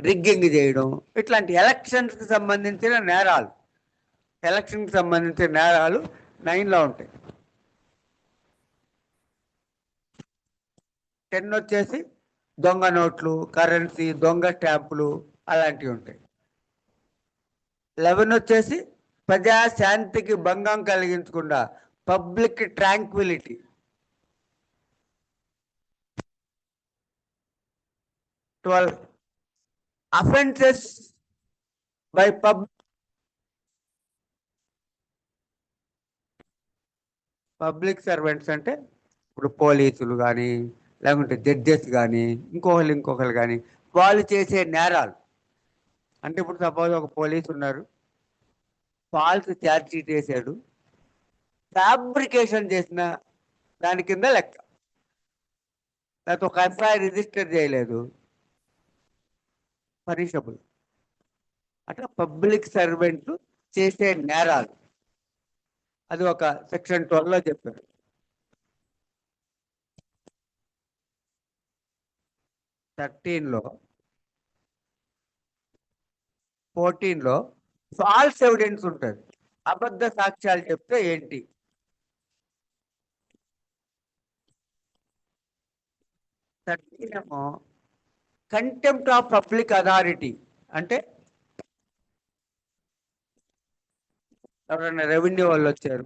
రిగ్గింగ్ చేయడం, ఇట్లాంటి ఎలక్షన్స్కి సంబంధించిన నేరాలు, ఎలక్షన్కి సంబంధించిన నేరాలు 9లో ఉంటాయి. 10 వచ్చేసి దొంగ నోట్లు, కరెన్సీ, దొంగ స్టాంపులు అలాంటివి ఉంటాయి. 11 వచ్చేసి ప్రజాశాంతికి భంగం కలిగించకుండా public Tranquility. 12 offences by public servants అంటే ఇప్పుడు పోలీసులు కానీ, లేకుంటే జడ్జెస్ కానీ, ఇంకొకరు కానీ వాళ్ళు చేసే నేరాలు. అంటే ఇప్పుడు సపోజ్ ఒక పోలీసు ఉన్నారు, ఫాల్స్ ఛార్జ్ షీట్ వేసాడు, ఫ్యాబ్రికేషన్ చేసిన దాని కింద లెక్క. లేకపోతే ఒక ఎఫ్ఐఆర్ రిజిస్టర్ చేయలేదు, పనిషబుల్. అట్లా పబ్లిక్ సర్వెంట్లు చేసే నేరాలు, అది ఒక సెక్షన్ 12లో చెప్పారు. 13లో 14లో ఫాల్స్ ఎవిడెన్స్ ఉంటుంది. అబద్ధ సాక్ష్యాలు చెప్తే ఏంటి? 13 ఏమో కంటెంప్ట్ ఆఫ్ పబ్లిక్ అథారిటీ. అంటే ఎవరైనా రెవెన్యూ వాళ్ళు వచ్చారు,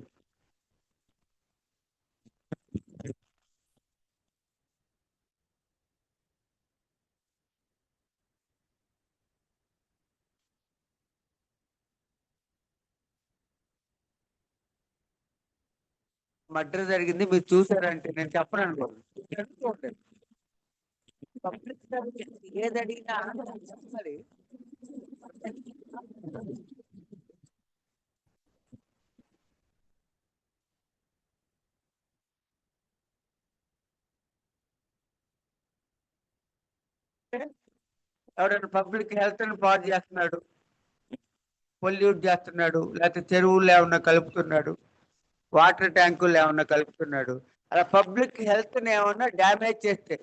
మర్డర్ జరిగింది మీరు చూసారంటే నేను చెప్పను అనుకోండి, పబ్లిక్ సర్వీస్ ఏది అడిగినా మరి ఎవరైనా పబ్లిక్ హెల్త్ ని పాడు చేస్తున్నాడు, పొల్యూట్ చేస్తున్నాడు, లేకపోతే చెరువులు ఏమన్నా కలుపుతున్నాడు, వాటర్ ట్యాంకులు ఏమన్నా కలుపుతున్నాడు, అలా పబ్లిక్ హెల్త్ ని ఏమన్నా డ్యామేజ్ చేస్తే,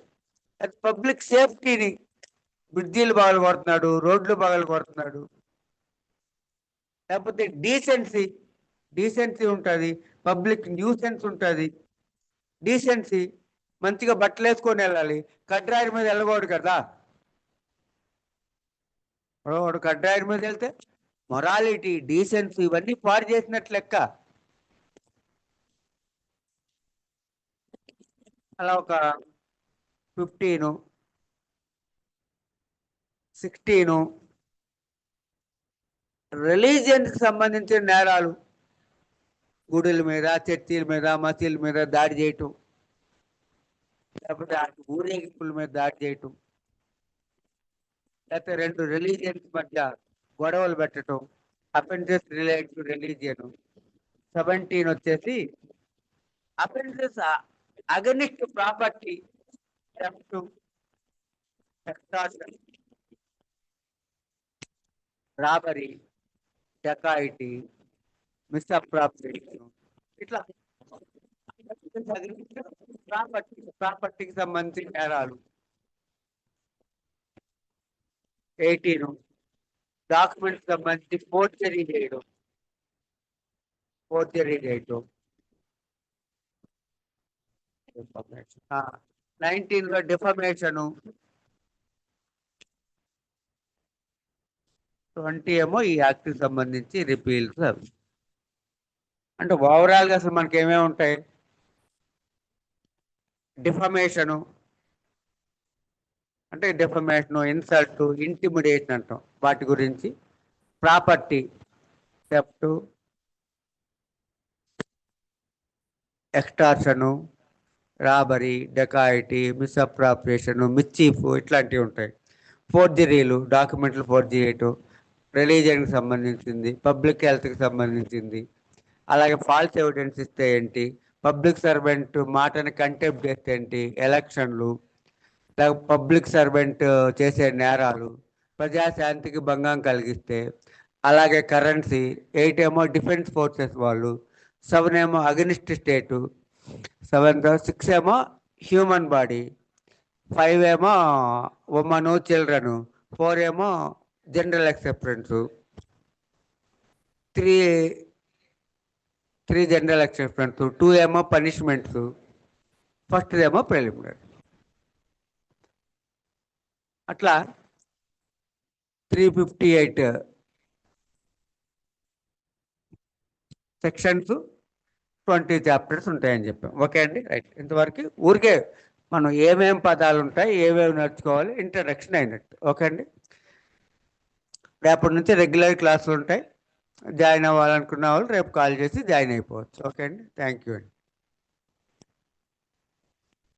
అది పబ్లిక్ సేఫ్టీని, బ్రిడ్జీలు పగలు కొడుతున్నాడు, రోడ్లు పగలు కొడుతున్నాడు, లేకపోతే డీసెన్సీ ఉంటుంది, పబ్లిక్ న్యూసెన్స్ ఉంటుంది. డీసెన్సీ మంచిగా బట్టలు వేసుకొని వెళ్ళాలి, కడ్రాయిల మీద వెళ్ళకూడదు కదా. వాడు కడ్రాయిల మీద వెళ్తే మొరాలిటీ, డీసెన్సీ ఇవన్నీ పాడు చేసినట్లు లెక్క. అలా ఒక 15, 16 రిలీజియన్కి సంబంధించిన నేరాలు, గుడుల మీద, చర్చిల మీద, మసీదుల మీద దాడి చేయటం, లేకపోతే ఊరేగింపుల మీద దాడి చేయటం, లేకపోతే 2 రిలీజియన్స్ మధ్య గొడవలు పెట్టడం, అఫెన్సెస్ రిలేటెడ్ టు రిలీజియన్. 17 వచ్చేసి offences against property, theft, extortion, robbery, dacoity, misappropriation, ఇట్లా ప్రాపర్టీకి సంబంధించిన నేరాలు. 18 డాక్యుమెంట్స్ సంబంధించి ఫోర్జరీ చేయడం. 19లో డిఫమేషను. 20 ఏమో ఈ యాక్ట్ కి సంబంధించి రిపీల్స్. అవి అంటే ఓవరాల్ గా అసలు మనకి ఏమేమి ఉంటాయి? డిఫమేషను అంటే డిఫమేషను, ఇన్సల్ట్, ఇంటిమిడేషన్ అంటాం వాటి గురించి. Property theft, extortion, robbery, dacoity, misappropriation, mischief ఇట్లాంటివి ఉంటాయి. ఫోర్జరీలు, డాక్యుమెంట్లు ఫోర్జరీ చేయటం, రిలీజియన్కి సంబంధించింది, పబ్లిక్ హెల్త్కి సంబంధించింది. అలాగే ఫాల్స్ ఎవిడెన్స్ ఇస్తే ఏంటి, పబ్లిక్ సర్వెంట్ మాటని కంటెంప్ట్ చేస్తే ఏంటి, ఎలక్షన్లు, పబ్లిక్ సర్వెంట్ చేసే నేరాలు, ప్రజాశాంతికి భంగం కలిగిస్తే, అలాగే కరెన్సీ, 8 ఏమో డిఫెన్స్ ఫోర్సెస్ వాళ్ళు, 7 ఏమో అగనిస్ట్ స్టేటు, 6 ఏమో హ్యూమన్ బాడీ, 5 ఏమో ఉమెన్ చిల్డ్రన్, 4 ఏమో జనరల్ ఎక్సెప్టెన్స్, 3 జనరల్ ఎక్సెప్టెన్స్, 2 ఏమో పనిష్మెంట్స్, ఫస్ట్ ఏమో ప్రిలిమినరీ. అట్లా 358 సెక్షన్స్, 20 చాప్టర్స్ ఉంటాయని చెప్పాం. ఓకే అండి, రైట్. ఇంతవరకు ఊరికే మనం ఏమేం పదాలు ఉంటాయి, ఏమేమి నేర్చుకోవాలి, ఇంట్రడక్షన్ అయినట్టు. ఓకే అండి. రేపటి నుంచి రెగ్యులర్ క్లాసులు ఉంటాయి. జాయిన్ అవ్వాలనుకున్న వాళ్ళు రేపు కాల్ చేసి జాయిన్ అయిపోవచ్చు. ఓకే అండి, థ్యాంక్ యూ అండి.